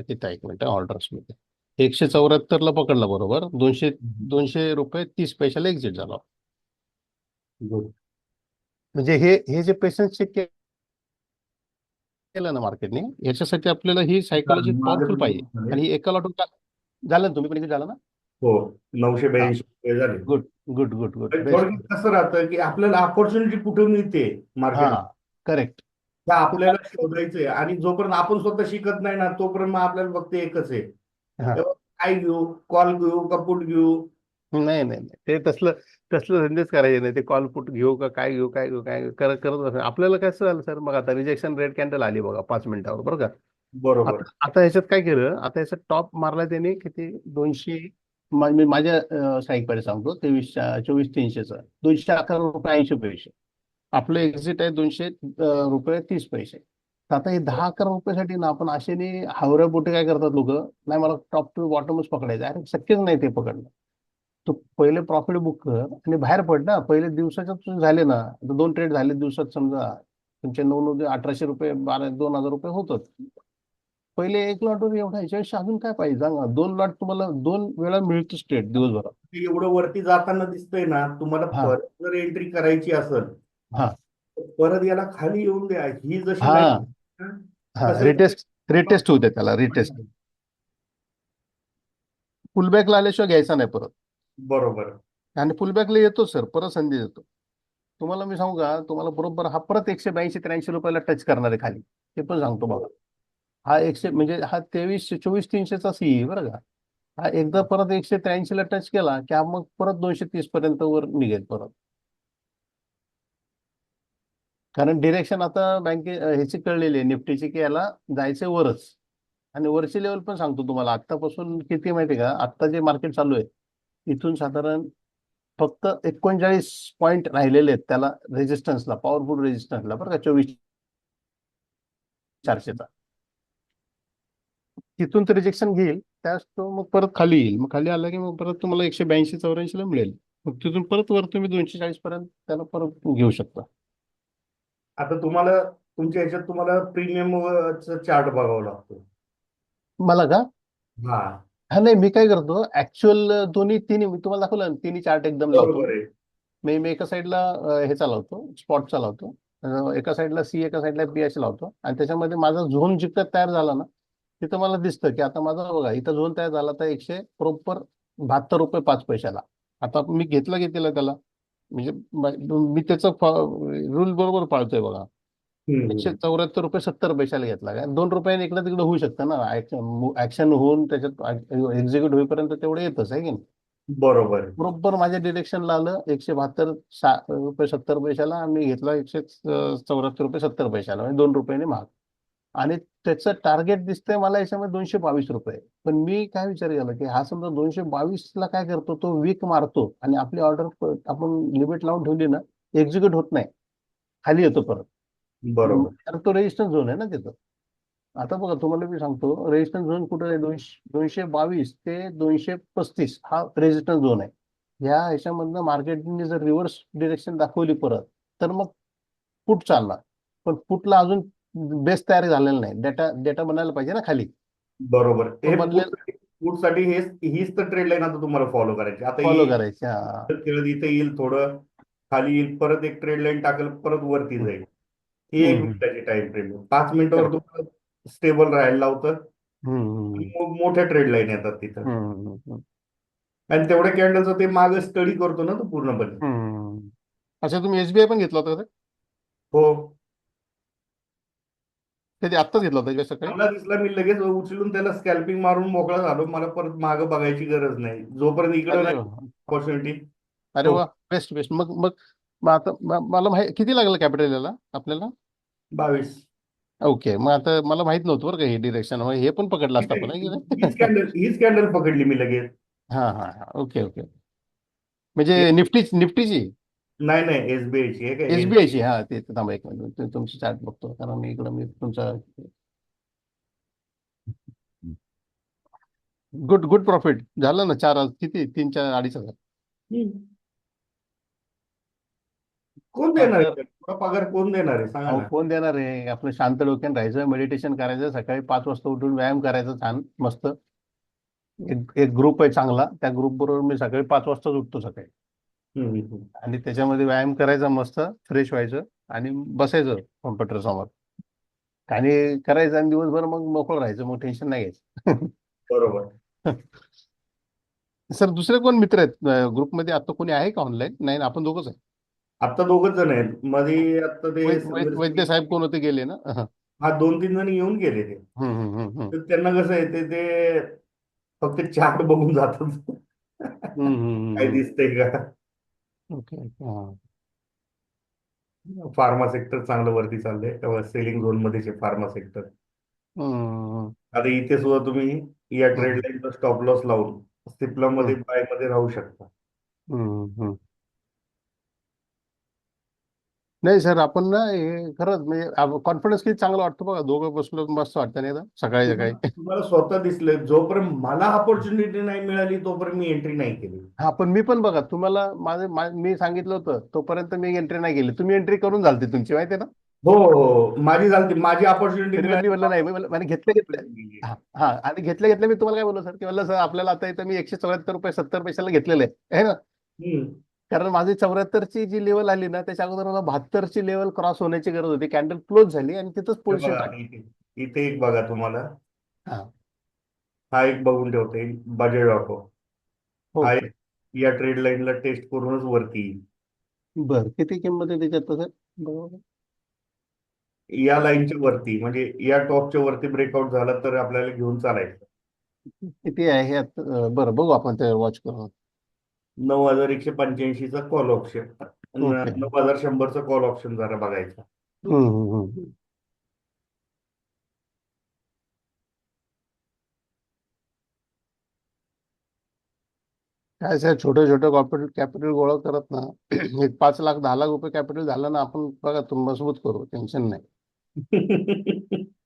किती आहे, एक मिनिट, ऑर्डर्स मध्ये 174 ला पकडला बरोबर. 200 रुपये 30 पैशाला एक्झिट झाला. गुड. म्हणजे हे जे पेशन्स चेक केलं ना मार्केटने, याच्यासाठी आपल्याला ही सायकोलॉजी माझे पॉवरफुल पण पाहिजे. झाले. आणि ही एका लॉट झालं ना, तुम्ही पण किती झालं ना? हो, हा, 982 झाले. गुड गुड गुड गुड, पण बेस्ट. थोडक्यात कसं राहतं की आपल्याला अपॉर्च्युनिटी कुठे मिळते हा, मार्केट, करेक्ट. त्या आपल्याला शोधायचंय. आणि जोपर्यंत आपण स्वतः शिकत नाही ना, तोपर्यंत मग आपल्याला फक्त एकच आहे, हा, तेव्हा काय घेऊ, कॉल घेऊ का पुट घेऊ. नाही नाही नाही, ते तसलं तसलं धंदेच करायचे नाही. ते कॉल पुट घेऊ का काय घेऊ, काय घेऊ, काय करत बसा. आपल्याला कसं झालं सर, मग आता रिजेक्शन रेट कॅन्डल आली बघा 5 मिनिटावर, बरं का. बरोबर. आता आता ह्याच्यात काय केलं, आता ह्याच्यात टॉप मारला त्याने किती, 200. मी माझ्या साईडकडे सांगतो, 24,300चा 211 रुपये 80 पैसे. आपलं एक्झिट आहे 200 रुपये 30 पैसे. तर आता हे 10 11 रुपयासाठी ना, आपण असे नाही हावऱ्या बोटे काय करतात लोक, नाही मला टॉप टू बॉटमच पकडायचं. अरे शक्यच नाही ते पकडणं. तू पहिले प्रॉफिट बुक कर आणि बाहेर पड ना. पहिले दिवसाच्या तुझे झाले ना, आता 2 ट्रेड झाले दिवसात समजा, तुमचे 9 9 1800 रुपये 12 2000 रुपये होतात. पहिले एक लॉटवर एवढा, याच्यापेक्षा अजून काय पाहिजे सांगा? 2 लॉट तुम्हाला 2 वेळा मिळतो स्ट्रेट दिवसभरात. ते एवढं वरती जाताना दिसतंय ना, तुम्हाला हा, परत जर एंट्री करायची असेल हा, तर परत याला खाली येऊन द्या. ही जशी हा, लाईन हा. कसं रिटेस्ट होऊ दे त्याला, रिटेस्ट. पुलबॅकला आल्याशिवाय घ्यायचा नाही परत. बरोबर. आणि पुलबॅकला येतो सर, परत संधी देतो. तुम्हाला मी सांगू का, तुम्हाला बरोबर हा परत 182 83 रुपयाला टच करणार आहे खाली, ते पण सांगतो बघा. हा 100 म्हणजे हा 24,300चा सी बरं का. हा एकदा परत 183ला टच केला की हा मग परत 230 पर्यंत वर निघेल परत. कारण डिरेक्शन आता ह्याची कळलेली आहे निफ्टीची, की याला जायचंय वरच. आणि वरची लेवल पण सांगतो तुम्हाला आत्तापासून किती माहिती आहे का, आत्ता जे मार्केट चालू आहे इथून साधारण फक्त 39 पॉईंट राहिलेले आहेत त्याला रेजिस्टन्सला, पॉवरफुल रेजिस्टन्सला बरं का, 24,400चा. तिथून तर रिजेक्शन घेईल, त्यास तो मग परत खाली येईल. मग खाली आला की मग परत तुम्हाला 182-84 मिळेल. मग तिथून परत वर तुम्ही 240 पर्यंत त्याला परत घेऊ शकता. आता तुम्हाला तुमच्या ह्याच्यात तुम्हाला प्रीमियम चार्ट बघावा लागतो. मला का? हा, हा नाही, मी काय करतो ऍक्च्युअल दोन्ही तिन्ही मी तुम्हाला दाखवलं ना, तिन्ही चार्ट एकदम लावतो. बरोबर आहे. मी एका साईडला हे चालवतो, स्पॉट चालवतो. एका साईडला सी, एका साईडला बी असे लावतो. आणि त्याच्यामध्ये माझा झोन जितका तयार झाला ना, तिथं मला दिसतं की आता माझा बघा इथं झोन तयार झाला तर 172 रुपये 5 पैशाला. आता मी घेतला घेतलेला त्याला, म्हणजे मी त्याचा रूल बरोबर पाळतोय बघा. हम्म. 174 रुपये 70 पैशाला घेतला काय, 2 रुपयाने इकडे तिकडे होऊ शकतं ना, ऍक्शन होऊन त्याच्यात एक्झिक्यूट होईपर्यंत तेवढे येतच आहे की नाही. बरोबर आहे. बरोबर माझ्या डिरेक्शनला आलं 172 रुपये 70 पैशाला, आम्ही घेतला 174 रुपये 70 पैशाला, म्हणजे 2 रुपयाने महाग. आणि त्याचं टार्गेट दिसतंय मला याच्यामध्ये 222 रुपये. पण मी काय विचार केला की हा समजा 222 ला काय करतो, तो वीक मारतो आणि आपली ऑर्डर आपण लिमिट लावून ठेवली ना, एक्झिक्यूट होत नाही, खाली येतो परत. बरोबर. कारण तो रेजिस्टन्स झोन आहे ना तिथं. आता बघा तुम्हाला मी सांगतो, रेजिस्टन्स झोन कुठे आहे, 222 ते 235 हा रेजिस्टन्स झोन आहे. ह्या ह्याच्यामधनं मार्केटने जर रिव्हर्स डिरेक्शन दाखवली परत, तर मग पुट चालणार. पण पुटला अजून बेस तयार झालेला नाही, डेटा डेटा बनायला पाहिजे ना खाली. बरोबर. तो हे बनले फूड साठी हीच तर ट्रेड लाईन आता तुम्हाला फॉलो करायची. आता फॉलो ही करायचे. हा. खेळत इथे येईल, थोडं खाली येईल, परत एक ट्रेड लाईन टाकेल, परत वरती हम्म, जाईल. ही एक हम्म, मिनिटाची टाइम फ्रेम, 5 मिनिटावर correct. तुम्हाला स्टेबल राहायला लावतं. हम्म, मग मोठ्या ट्रेड लाईन येतात तिथं. हम्म, हम्म, आणि तेवढ्या कॅन्डलचं ते माग स्टडी करतो ना तो पूर्णपणे. हम्म. अच्छा, तुम्ही एसबीआय पण घेतला होता का? हो, कधी आत्ताच घेतला होता का सकाळी? चांगला दिसला मी लगेच उचलून त्याला स्कॅल्पिंग मारून मोकळा झालो. मला परत मागं बघायची गरज नाही, जोपर्यंत इकडं अरे नाही वा. ऑपॉर्च्युनिटी. अरे तो वा, बेस्ट बेस्ट. मग मग मग आता मला माहिती किती लागलं कॅपिटल याला आपल्याला? 22. ओके, मग आता मला माहित नव्हतं बरं का हे डिरेक्शन, हे पण पकडलं असतं आपण, है की नाही? हीच कॅन्डल पकडली मी लगेच. हा हा हा, ओके ओके. म्हणजे निफ्टीची नाही नाही, एसबीआयची आहे काय? एसबीआयची. हा ते थांबा एक मिनिट, तुमची चार्ट बघतो, कारण मी इकडं मी तुमचा गुड गुड प्रॉफिट झालं ना, किती 3-4-2.5 हजार. कोण हा देणार तर आहे थोडा पगार? कोण देणार आहे सांगा अहो, ना. कोण देणार आहे? आपलं शांत डोक्यानं राहायचं, मेडिटेशन करायचं, सकाळी 5 वाजता उठून व्यायाम करायचा छान मस्त. एक ग्रुप आहे चांगला, त्या ग्रुप बरोबर मी सकाळी 5 वाजताच उठतो सकाळी. हम्म. आणि त्याच्यामध्ये व्यायाम करायचा, मस्त फ्रेश व्हायचं आणि बसायचं कॉम्प्युटर समोर आणि करायचं, आणि दिवसभर मग मोकळं राहायचं, मग टेन्शन नाही घ्यायचं. बरोबर. सर, दुसरे कोण मित्र आहेत ग्रुपमध्ये? आता कोणी आहे का ऑनलाईन? नाही ना, आपण दोघंच आहे. आता दोघच जण आहेत मध्ये. आता ते समीर वैद्य साहेब कोण होते, गेले ना? हं. हा, 2-3 जण येऊन गेले ते. हम्म, हम्म, हम्म, हम्म. तर त्यांना कसं आहे, ते फक्त चार्ट बघून जातात. हम्म, हम्म, काय हम्म. दिसतंय का. ओके. हा. फार्मा सेक्टर चांगलं वरती चाललंय, तेव्हा सेलिंग झोन मध्येच आहे फार्मा सेक्टर. हम्म, आता इथे सुद्धा तुम्ही या ट्रेड हम्म, लाईनचा स्टॉप लॉस लावून सिप्ला मध्ये हम्म, बाय मध्ये राहू शकता. हम्म, हम्म. नाही सर, आपण ना हे खरंच म्हणजे कॉन्फिडन्स किती चांगला वाटतो बघा, दोघं बसलो मस्त वाटतं नाही का सकाळी तुम्हाला सकाळी. तुम्हाला स्वतः दिसलं, जोपर्यंत मला ऑपॉर्च्युनिटी नाही मिळाली तोपर्यंत मी एंट्री नाही केली. हा, पण मी पण बघा तुम्हाला मी सांगितलं होतं तोपर्यंत मी एंट्री नाही केली, तुम्ही एंट्री करून झालती तुमची, माहिती आहे ना. हो हो, माझी झाली, माझी ऑपॉर्च्युनिटी तरी पण मी म्हणलं नाही, मी घेतलं घेतलं. हा हा, आणि घेतलं घेतलं मी तुम्हाला काय बोललो सर, की म्हणलं सर आपल्याला आता इथं मी 174 रुपये 70 पैशाला घेतलेलं आहे ना. हम्म. कारण माझी 74ची जी लेवल आली ना, त्याच्या अगोदर मला 72ची लेवल क्रॉस होण्याची गरज होती, कॅन्डल क्लोज झाली आणि तिथंच हे पोझिशन बघा टाकली. इथे, इथे एक बघा तुम्हाला. हा. हा एक बघून ठेवते, बजेट ऑफो. हा ओके. एक या ट्रेड लाईनला टेस्ट करूनच वरती येईल. बरं, किती किंमत आहे त्याच्यात सर? बरोबर. या लाईनच्या वरती, म्हणजे या टॉपच्या वरती ब्रेकआउट झाला तर आपल्याला घेऊन चालायचं. किती आहे हे बरं, बघू आपण ते वॉच करू. 9185चा कॉल ऑप्शन, ओके. 9100चा कॉल ऑप्शन जरा बघायचा. हम्म, हम्म, हम्म. काय साहेब, छोटे छोटे कॉर्पोरेट कॅपिटल गोळा करत ना एक 5 लाख 10 लाख रुपये कॅपिटल झालं ना, आपण बघा तुम्ही मजबूत करू, टेन्शन नाही.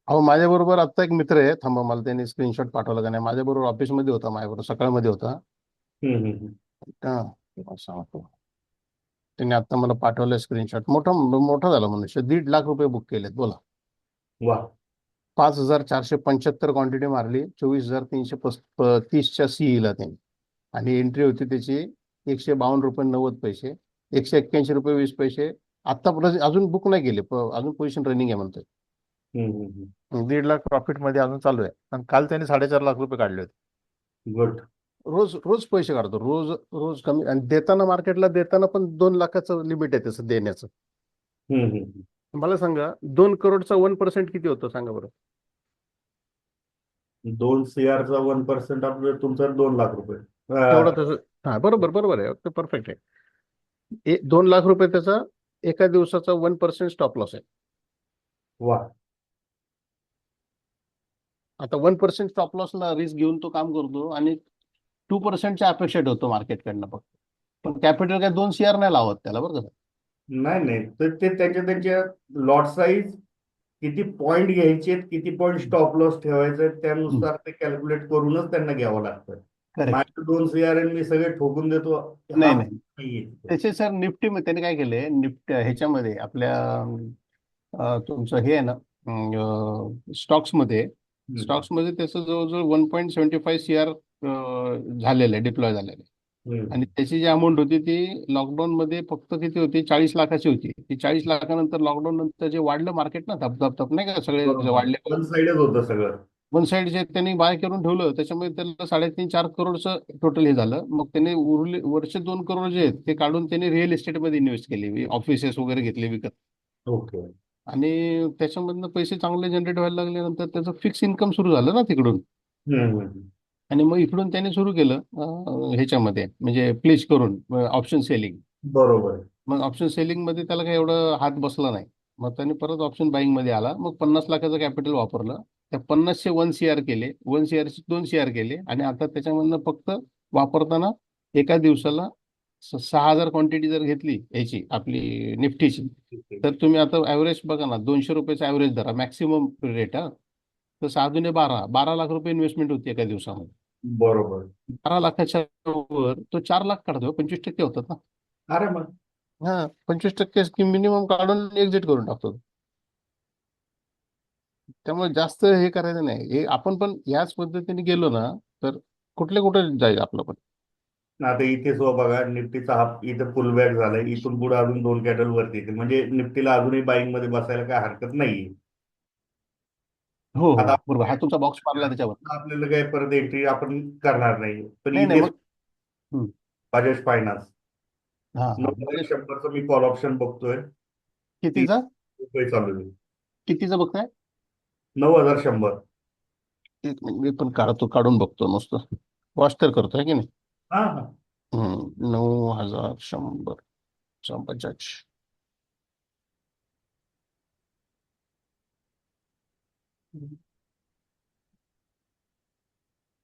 अहो, माझ्या बरोबर आता एक मित्र आहे, थांबा मला त्यांनी स्क्रीनशॉट पाठवला का नाही, माझ्या बरोबर ऑफिसमध्ये होता, माझ्याबरोबर सकाळमध्ये होता. हम्म. हा, तेव्हा सांगतो. त्यांनी आता मला पाठवलं स्क्रीनशॉट. मोठा मोठा झाला मनुष्य, 1.5 लाख रुपये बुक केलेत बोला. वा. 5,475 क्वांटिटी मारली, 24,330च्या सीईला त्यांनी. आणि एंट्री होती त्याची 152 रुपये 90 पैसे, 181 रुपये 20 पैसे. आतापर्यंत अजून बुक नाही केले, अजून पोझिशन रनिंग आहे म्हणतोय. हम्म. 1.5 लाख प्रॉफिट मध्ये अजून चालू आहे. आणि काल त्यांनी 4.5 लाख रुपये काढले होते. गुड. रोज रोज पैसे काढतो, रोज रोज कमी. आणि देताना मार्केटला देताना पण 2 लाखाचं लिमिट आहे त्याचं देण्याचं. हम्म. मला सांगा, 2 करोडचा 1% किती होतं सांगा बरं. 2 CR चा 1% आपलं तुमचं 2 लाख रुपये. तेवढं त्याचं. हा, बरोबर बरोबर आहे, ते परफेक्ट आहे. 2 लाख रुपये त्याचा एका दिवसाचा 1% स्टॉप लॉस आहे. वा. आता 1% स्टॉप लॉसला रिस्क घेऊन तो काम करतो आणि 2%च्या अपेक्षा ठेवतो मार्केटकडनं फक्त. पण कॅपिटल काय 2 CR नाही लावत त्याला बरं का. नाही नाही, तर ते त्यांच्या लॉट साईज किती पॉइंट घ्यायचे, किती पॉइंट स्टॉप लॉस ठेवायचे, त्यानुसार ते कॅल्क्युलेट करूनच त्यांना घ्यावं लागतं. करेक्ट. माझे 2 CR मी सगळे ठोकून देतो, नाही हा नाही, नाहीये तिथे. त्याचे सर निफ्टी मध्ये त्यांनी काय केलंय, निफ्टी ह्याच्यामध्ये आपल्या तुमचं हे आहे ना, स्टॉक्समध्ये. हम्म. स्टॉक्समध्ये त्याचं जवळजवळ 1.75 CR झालेलं आहे, डिप्लॉय झालेलं आहे. आणि हम्म. त्याची जी अमाऊंट होती ती लॉकडाऊन मध्ये फक्त किती होती, 40 लाखाची होती. ती 40 लाखानंतर लॉकडाऊन नंतर जे वाढलं मार्केट ना, धप धप धप नाही का, सगळे बरोबर, वाढले. वन साइडच होतं सगळं. वन साईड जे त्यांनी बाय करून ठेवलं, त्याच्यामुळे त्याला 3.5-4 करोडचं टोटल हे झालं. मग त्यांनी उरले वरचे 2 करोड जे आहेत ते काढून त्यांनी रिअल इस्टेटमध्ये इन्व्हेस्ट केले, ऑफिसेस वगैरे घेतले विकत. ओके. आणि त्याच्यामधनं पैसे चांगले जनरेट व्हायला लागल्यानंतर त्याचं फिक्स इन्कम सुरू झालं ना तिकडून. हम्म. आणि मग इकडून त्यांनी सुरू केलं ह्याच्यामध्ये म्हणजे प्लेस करून ऑप्शन सेलिंग. बरोबर. मग ऑप्शन सेलिंग मध्ये त्याला काही एवढं हात बसला नाही. मग त्याने परत ऑप्शन बाईंग मध्ये आला. मग 50 लाखाचं कॅपिटल वापरलं. त्या 50चे 1 CR केले, 1 CRचे 2 CR केले. आणि आता त्याच्यामधनं फक्त वापरताना एका दिवसाला 6,000 क्वांटिटी जर घेतली याची आपली निफ्टीची, ठीक आहे. तर तुम्ही आता ॲव्हरेज बघा ना, 200 रुपयाचा ॲव्हरेज धरा मॅक्सिमम रेट. हा, तर 6 दुने 12 इन्व्हेस्टमेंट होती एका दिवसामध्ये. बरोबर. 12 लाखाच्या वर तो 4 लाख काढतो, 25% होतात ना. अरे मग. हा, 25% मिनिमम काढून एक्झिट करून टाकतो. त्यामुळे जास्त हे करायचं नाही. हे आपण पण याच पद्धतीने गेलो ना, तर कुठले कुठे जाईल आपलं पण. आता इथे सो बघा, निफ्टीचा हा इथं पुल बॅक झालाय, इथून पुढे अजून 2 कॅटल वरती येतील, म्हणजे निफ्टीला अजूनही बाईंग मध्ये बसायला काय हरकत नाहीये. हो हो आता बरोबर, हा तुमचा बॉक्स मारला त्याच्यावर. आपल्याला काय परत एंट्री आपण करणार नाही, पण नाही नाही इथे मग. हम्म. बजाज फायनान्स हा हा, 9,100चं मी कॉल ऑप्शन बघतोय. तीस कितीचा रुपये चालू आहे. कितीचा बघताय? 9,100. एक मिनिट, मी पण काढून बघतो नुसतं. वॉच तर करतोय की नाही. हा हा. 9,100चा बजाज.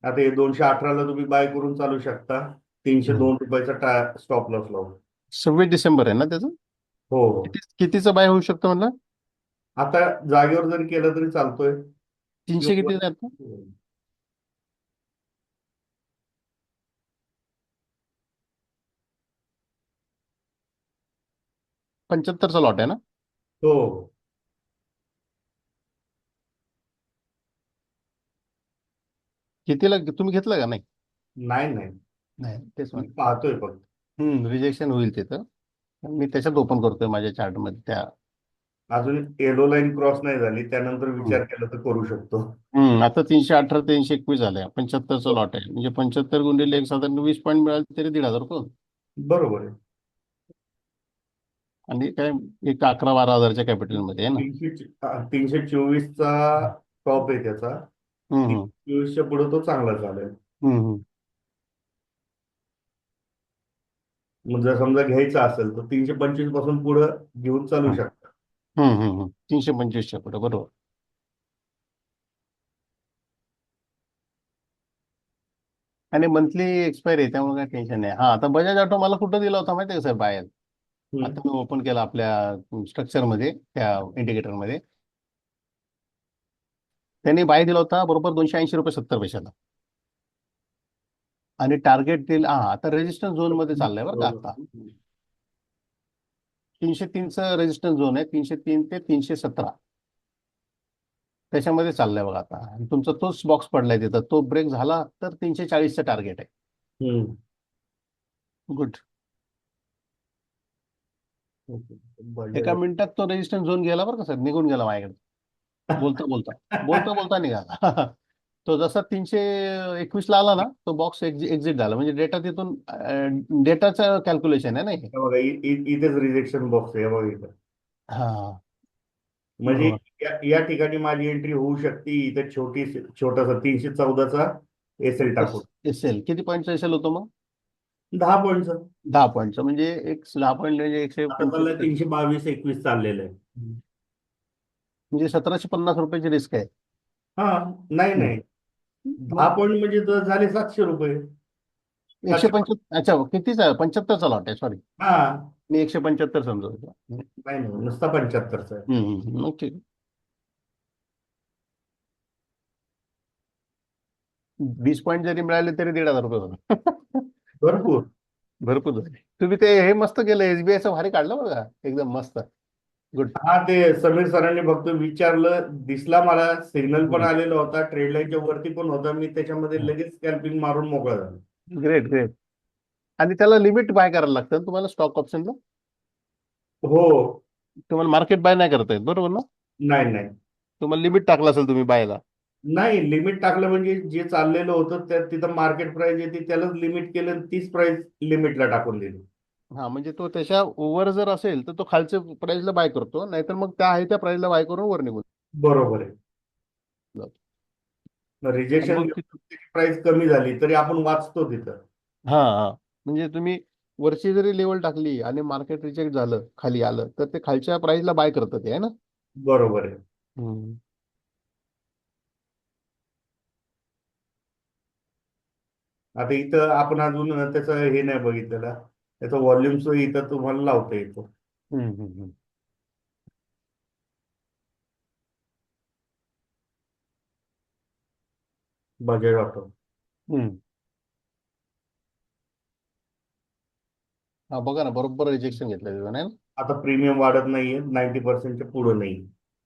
आता हे 218ला तुम्ही बाय करून चालू शकता. 302 रुपयाचा स्टॉप लॉस लावून. 26 डिसेंबर आहे ना त्याचं. हो हो. कितीचं बाय होऊ शकतं म्हणलं? आता जागेवर जरी केलं तरी चालतोय. 300 किती आहेत? 75चा लॉट आहे ना. हो. कितीला तुम्ही घेतलं का? नाही नाही नाही, नाही, तेच मी म्हणतो. पाहतोय फक्त. रिजेक्शन होईल तिथं. मी त्याच्यात ओपन करतोय माझ्या चार्टमध्ये त्या. अजून येलो लाईन क्रॉस नाही झाली, त्यानंतर हम्म. विचार केला तर करू शकतो. आता 318 321 झालंय. 75चा लॉट आहे म्हणजे 75 गुणिले एक साधारण 20 पॉईंट मिळाले तरी 1,500 रुपये. बरोबर आहे. आणि काय, एक 11-12 हजारच्या कॅपिटलमध्ये आहे ना. 324चा टॉप आहे त्याचा. हम्म हम्म 324च्या पुढे तो चांगला चालेल. हम्म हम्म. मग जर समजा घ्यायचा असेल तर 325 पासून पुढे घेऊन चालू शकता. 325च्या पुढे बरोबर. आणि मंथली एक्सपायरी आहे त्यामुळे काही टेन्शन नाही. हा, आता बजाज ऑटो मला कुठं दिला होता माहिती आहे का सर बाहेर? आता मी ओपन केला आपल्या स्ट्रक्चरमध्ये, त्या इंडिकेटरमध्ये. त्यांनी बाय दिला होता बरोबर 280 रुपये 70 पैशाला. आणि टार्गेट दिलं, हा आता रेजिस्टन्स झोन मध्ये चाललंय बरं का आता. 303चं रेजिस्टन्स झोन आहे, 303 ते 317 त्याच्यामध्ये चाललंय बघा आता. आणि तुमचा तोच बॉक्स पडलाय तिथं, तो ब्रेक झाला तर 340चं टार्गेट आहे. गुड. एका मिनिटात तो रेजिस्टन्स झोन गेला बरं का सर, निघून गेला माझ्याकडे. बोलता बोलता बोलता बोलता निघाला. तो जसा 321ला आला ना, तो बॉक्स एक्झिट झाला. म्हणजे डेटा तिथून, डेटाचं कॅल्क्युलेशन आहे ना हे. बघा इथेच रिजेक्शन बॉक्स आहे, हे बघा इथं. हा, म्हणजे बरोबर. या ठिकाणी माझी एंट्री होऊ शकते इथे, छोटासा 314चा एसएल टाकून. एसएल किती पॉईंटचा एसएल होतो मग? 10 पॉईंटचा. 10 पॉईंटचा म्हणजे 10 पॉईंट म्हणजे एकशे आता चाललंय 25. 322-21 चाललेलं आहे. म्हणजे 1750 रुपयाची रिस्क आहे. हा, नाही हम्म. नाही, 10 पॉईंट म्हणजे तर झाले 700 रुपये. 175, अच्छा कितीचा? 75चा लॉट आहे, सॉरी. हा, मी 175 समजत होतो. नाही नाही, नुसता 75चा आहे. मग ठीक. 20 पॉईंट जरी मिळाले तरी 1500 रुपये होतात. भरपूर. भरपूर झाले. तुम्ही ते हे मस्त केलं, एसबीआयचं भारी काढलं बघा, एकदम मस्त. गुड. हा, ते समीर सरांनी फक्त विचारलं, दिसला मला, सिग्नल पण आलेला होता, ट्रेड लाईनच्या वरती पण होता, मी त्याच्यामध्ये लगेच स्कॅल्पिंग मारून मोकळा झालो. Great great. आणि त्याला लिमिट बाय करायला लागतं ना तुम्हाला, स्टॉक ऑप्शनला? हो. तुम्हाला मार्केट बाय नाही करता येत, बरोबर ना? नाही नाही तुम्हाला लिमिट टाकलं असेल तुम्ही बायला. नाही, लिमिट टाकलं म्हणजे जे चाललेलं होतं त्या तिथं मार्केट प्राइस येते त्यालाच लिमिट केलं आणि तीच प्राइस लिमिटला टाकून दिली. हा, म्हणजे तो त्याच्या ओव्हर जर असेल तर तो खालच्या प्राइसला बाय करतो, नाहीतर मग त्या आहे त्या प्राइसला बाय करून वर निघून बरोबर आहे. जातो. आणि रिजेक्शन मग प्राइस कमी झाली तरी आपण वाचतो तिथं. हा हा, म्हणजे तुम्ही वरची जरी लेवल टाकली आणि मार्केट रिजेक्ट झालं, खाली आलं, तर ते खालच्या प्राइसला बाय करतं ते, आहे ना? बरोबर आहे. हम्म. आता इथं आपण अजून त्याचं हे नाही बघितलेलं, त्याचा व्हॉल्यूम इथं तुम्हाला लावता येतो. हम्म, हम्म, हम्म. Budget auto. हम्म. हा, बघा ना, बरोबर रिजेक्शन घेतलं तिथं, नाही ना? आता प्रीमियम वाढत नाहीये, 90%च्या पुढे नाही.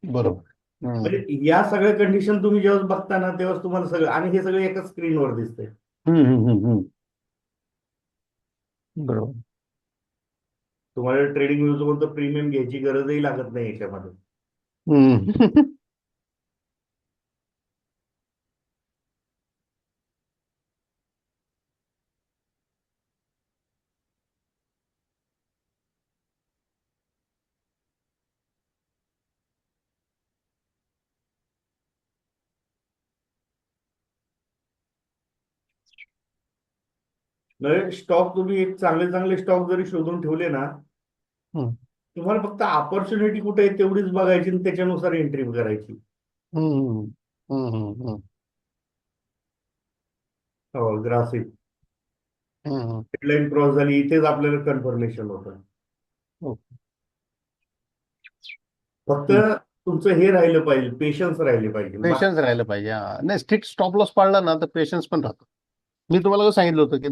बरोबर. हम्म. म्हणजे या सगळ्या कंडिशन तुम्ही जेव्हा बघता ना, तेव्हा तुम्हाला सगळं, आणि हे सगळं एकाच स्क्रीनवर दिसतंय. हम्म, हम्म, हम्म, बरोबर. तुम्हाला ट्रेडिंग व्ह्यूज कोणतं प्रीमियम घ्यायची गरजही लागत नाही याच्यामध्ये. हम्म. म्हणजे स्टॉक तुम्ही एक चांगले चांगले स्टॉक जरी शोधून ठेवले ना, हम्म. तुम्हाला फक्त ऑपॉर्च्युनिटी कुठे आहे तेवढीच बघायची आणि त्याच्यानुसार एंट्री करायची. हम्म. हम्म. हम्म. हो, ग्राफिक हम्म. हेडलाईन क्रॉस झाली इथेच आपल्याला कन्फर्मेशन होतं. ओके. फक्त तुमचं हे राहिलं पाहिजे, पेशन्स राहिले पाहिजे. पेशन्स राहिलं पाहिजे. हा, नाही, स्ट्रिक्ट स्टॉप लॉस पाळला ना तर पेशन्स पण राहतो. मी तुम्हाला कसं सांगितलं होतं की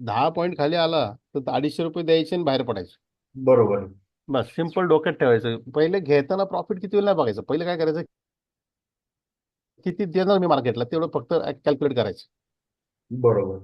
10 पॉईंट खाली आला तर 250 रुपये द्यायचे आणि बाहेर पडायचे. बरोबर आहे. बस, सिम्पल डोक्यात ठेवायचं. पहिले घेताना प्रॉफिट किती वेळ नाही बघायचं, पहिले काय करायचं, किती देणार मी मार्केटला तेवढं फक्त कॅल्क्युलेट करायचं. बरोबर.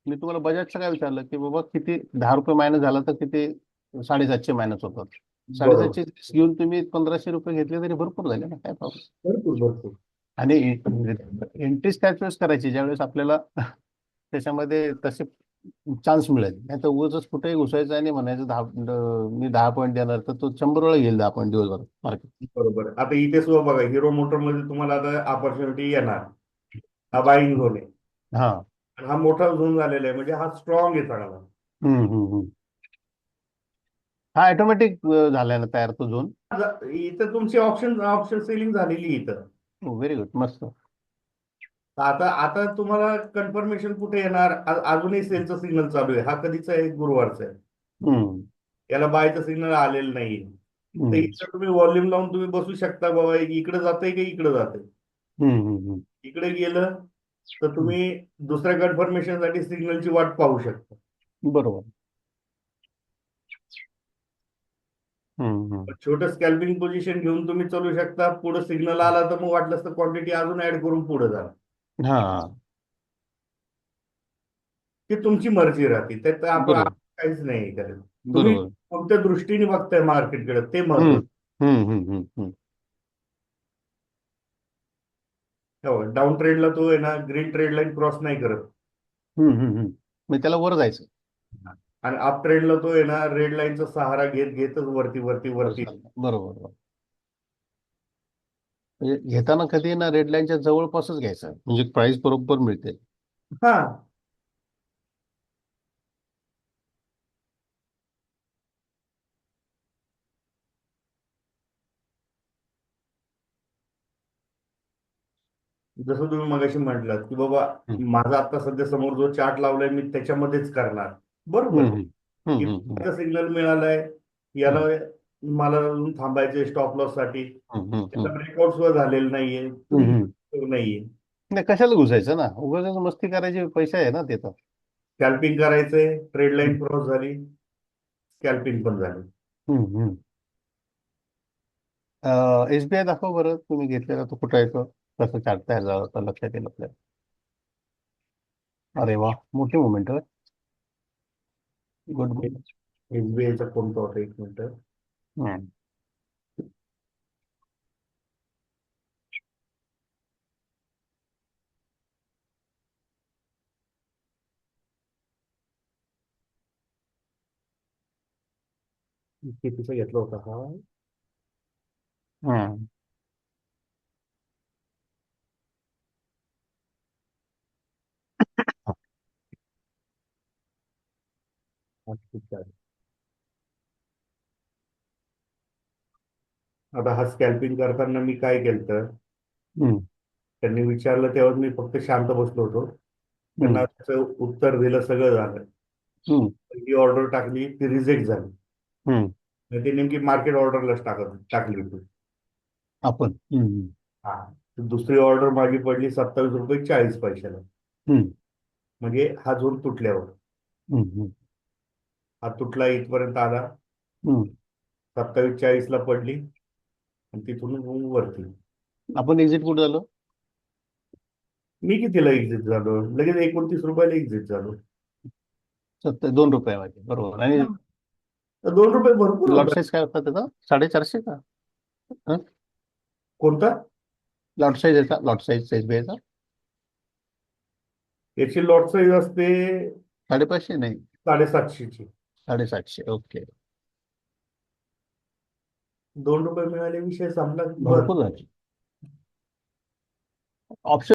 मी तुम्हाला बजाजचं काय विचारलं की बाबा किती, 10 रुपये मायनस झाला तर किती, 750 मायनस होतात. बरोबर. 750 घेऊन तुम्ही 1500 रुपये घेतले तरी भरपूर झाले ना, काय प्रॉब्लेम. भरपूर भरपूर. आणि एंट्रीच त्याच वेळेस करायची ज्यावेळेस आपल्याला त्याच्यामध्ये तसे चान्स मिळेल. नाही तर उगाचच कुठेही घुसायचं आणि म्हणायचं मी 10 पॉईंट देणार, तर तो 100 वेळा घेईल 10 पॉईंट दिवसभर मार्केट. बरोबर. आता इथे सुद्धा बघा, हिरो मोटर मध्ये तुम्हाला आता ऑपॉर्च्युनिटी येणार. हा बाईंग झोन आहे हा. आणि हा मोठा झोन झालेला आहे, म्हणजे हा स्ट्रॉंग आहे चांगला. हम्म. हम्म. हम्म. हा ऑटोमॅटिक झालाय ना तयार तो झोन. इथं तुमची ऑप्शन सेलिंग झालेली आहे इथं. व्हेरी गुड, मस्त. आता आता तुम्हाला कन्फर्मेशन कुठे येणार? अजूनही सेलचं सिग्नल चालू आहे. हा कधीचा आहे? गुरुवारचा आहे. हम्म, याला बायचं सिग्नल आलेलं नाही. तर हम्म, इथं तुम्ही व्हॉल्यूम लावून तुम्ही बसू शकता, बाबा इकडे जातंय की इकडे जातंय. हम्म, हम्म, इकडे गेलं तर तुम्ही दुसऱ्या कन्फर्मेशन साठी सिग्नलची वाट पाहू शकता. बरोबर. हम्म. छोटं स्कॅल्पिंग पोझिशन घेऊन तुम्ही चालू शकता. पुढे सिग्नल आला तर मग वाटलं तर क्वांटिटी अजून ऍड करून पुढे जा. हा, ती तुमची मर्जी राहते. त्यात आपण बरोबर, काहीच नाही करत. तुम्ही बरोबर. कोणत्या दृष्टीने बघताय मार्केटकडे ते हम्म, महत्वाचं. हम्म, हम्म, हम्म, हम्म. डाऊन ट्रेडला तो आहे ना, ग्रीन ट्रेड लाईन क्रॉस नाही करत. मग त्याला वर जायचं. आणि अप ट्रेडला तो आहे ना, रेड लाईनचा सहारा घेतच वरती वरती वर वरती. चालतं. बरोबर. म्हणजे घेताना कधी ना रेड लाईनच्या जवळपासच घ्यायचं, म्हणजे प्राइस बरोबर मिळते. हा, जसं तुम्ही मगाशी म्हटलात की बाबा हम्म, माझा आता सध्या समोर जो चार्ट लावलाय मी त्याच्यामध्येच करणार. बरोबर. हम्म, हम्म, हम्म, सिग्नल मिळालाय. याला हम्म, मला अजून थांबायचंय स्टॉप लॉस साठी. हम्म, त्याला ब्रेकआउट सुद्धा झालेलं नाहीये. हम्म, तुम्ही हम्म. नाहीये. नाही, कशाला घुसायचं ना, उगाच मस्ती करायची, पैसे आहे ना ते तर. स्कॅल्पिंग करायचंय. ट्रेड लाईन हम्म, क्रॉस झाली. स्कॅल्पिंग पण झाली. हम्म. SBI दाखव बरं, तुम्ही घेतलेला तो कुठं आहे तो, कसं चार्ट तयार झाला होता लक्षात येईल आपल्याला. अरे वा, मोठी मुवमेंट आहे. गुड. एसबीआयचा कोणता होता? एक मिनिट. हम्म. कितीचा घेतला होता हा? हम्म. आता हा स्कॅल्पिंग करताना मी काय केलं? हम्म, त्यांनी विचारलं तेव्हा मी फक्त शांत बसलो होतो. हम्म, त्यांना त्याचं उत्तर दिलं, सगळं झालं. हम्म, पहिली ऑर्डर टाकली, ती रिजेक्ट झाली. हम्म. ती नेमकी मार्केट ऑर्डरलाच टाकली होती. आपण. हम्म, हा. दुसरी ऑर्डर मागे पडली 27 रुपये 40 पैशाला. हम्म, म्हणजे हा झोन तुटल्यावर. हम्म, हम्म, हा तुटला, इथपर्यंत आला. हम्म. 27 40ला पडली आणि तिथून वरती. आपण एक्झिट कुठं झालो? मी कितीला एक्झिट झालो? लगेच 29 रुपयाला एक्झिट झालो. 2 रुपये माझे, बरोबर. आणि तर 2 रुपये भरपूर लॉट होता. साईज काय होता त्याचा? 450 का? कोणता? लॉट साईज याचा, लॉट साईज SBI चा याची लॉट साईज असते 550 नाही, 750ची. 750. ओके. 2 रुपये मिळाले, विषय संपला. बरं. भरपूर झाली ऑप्शन.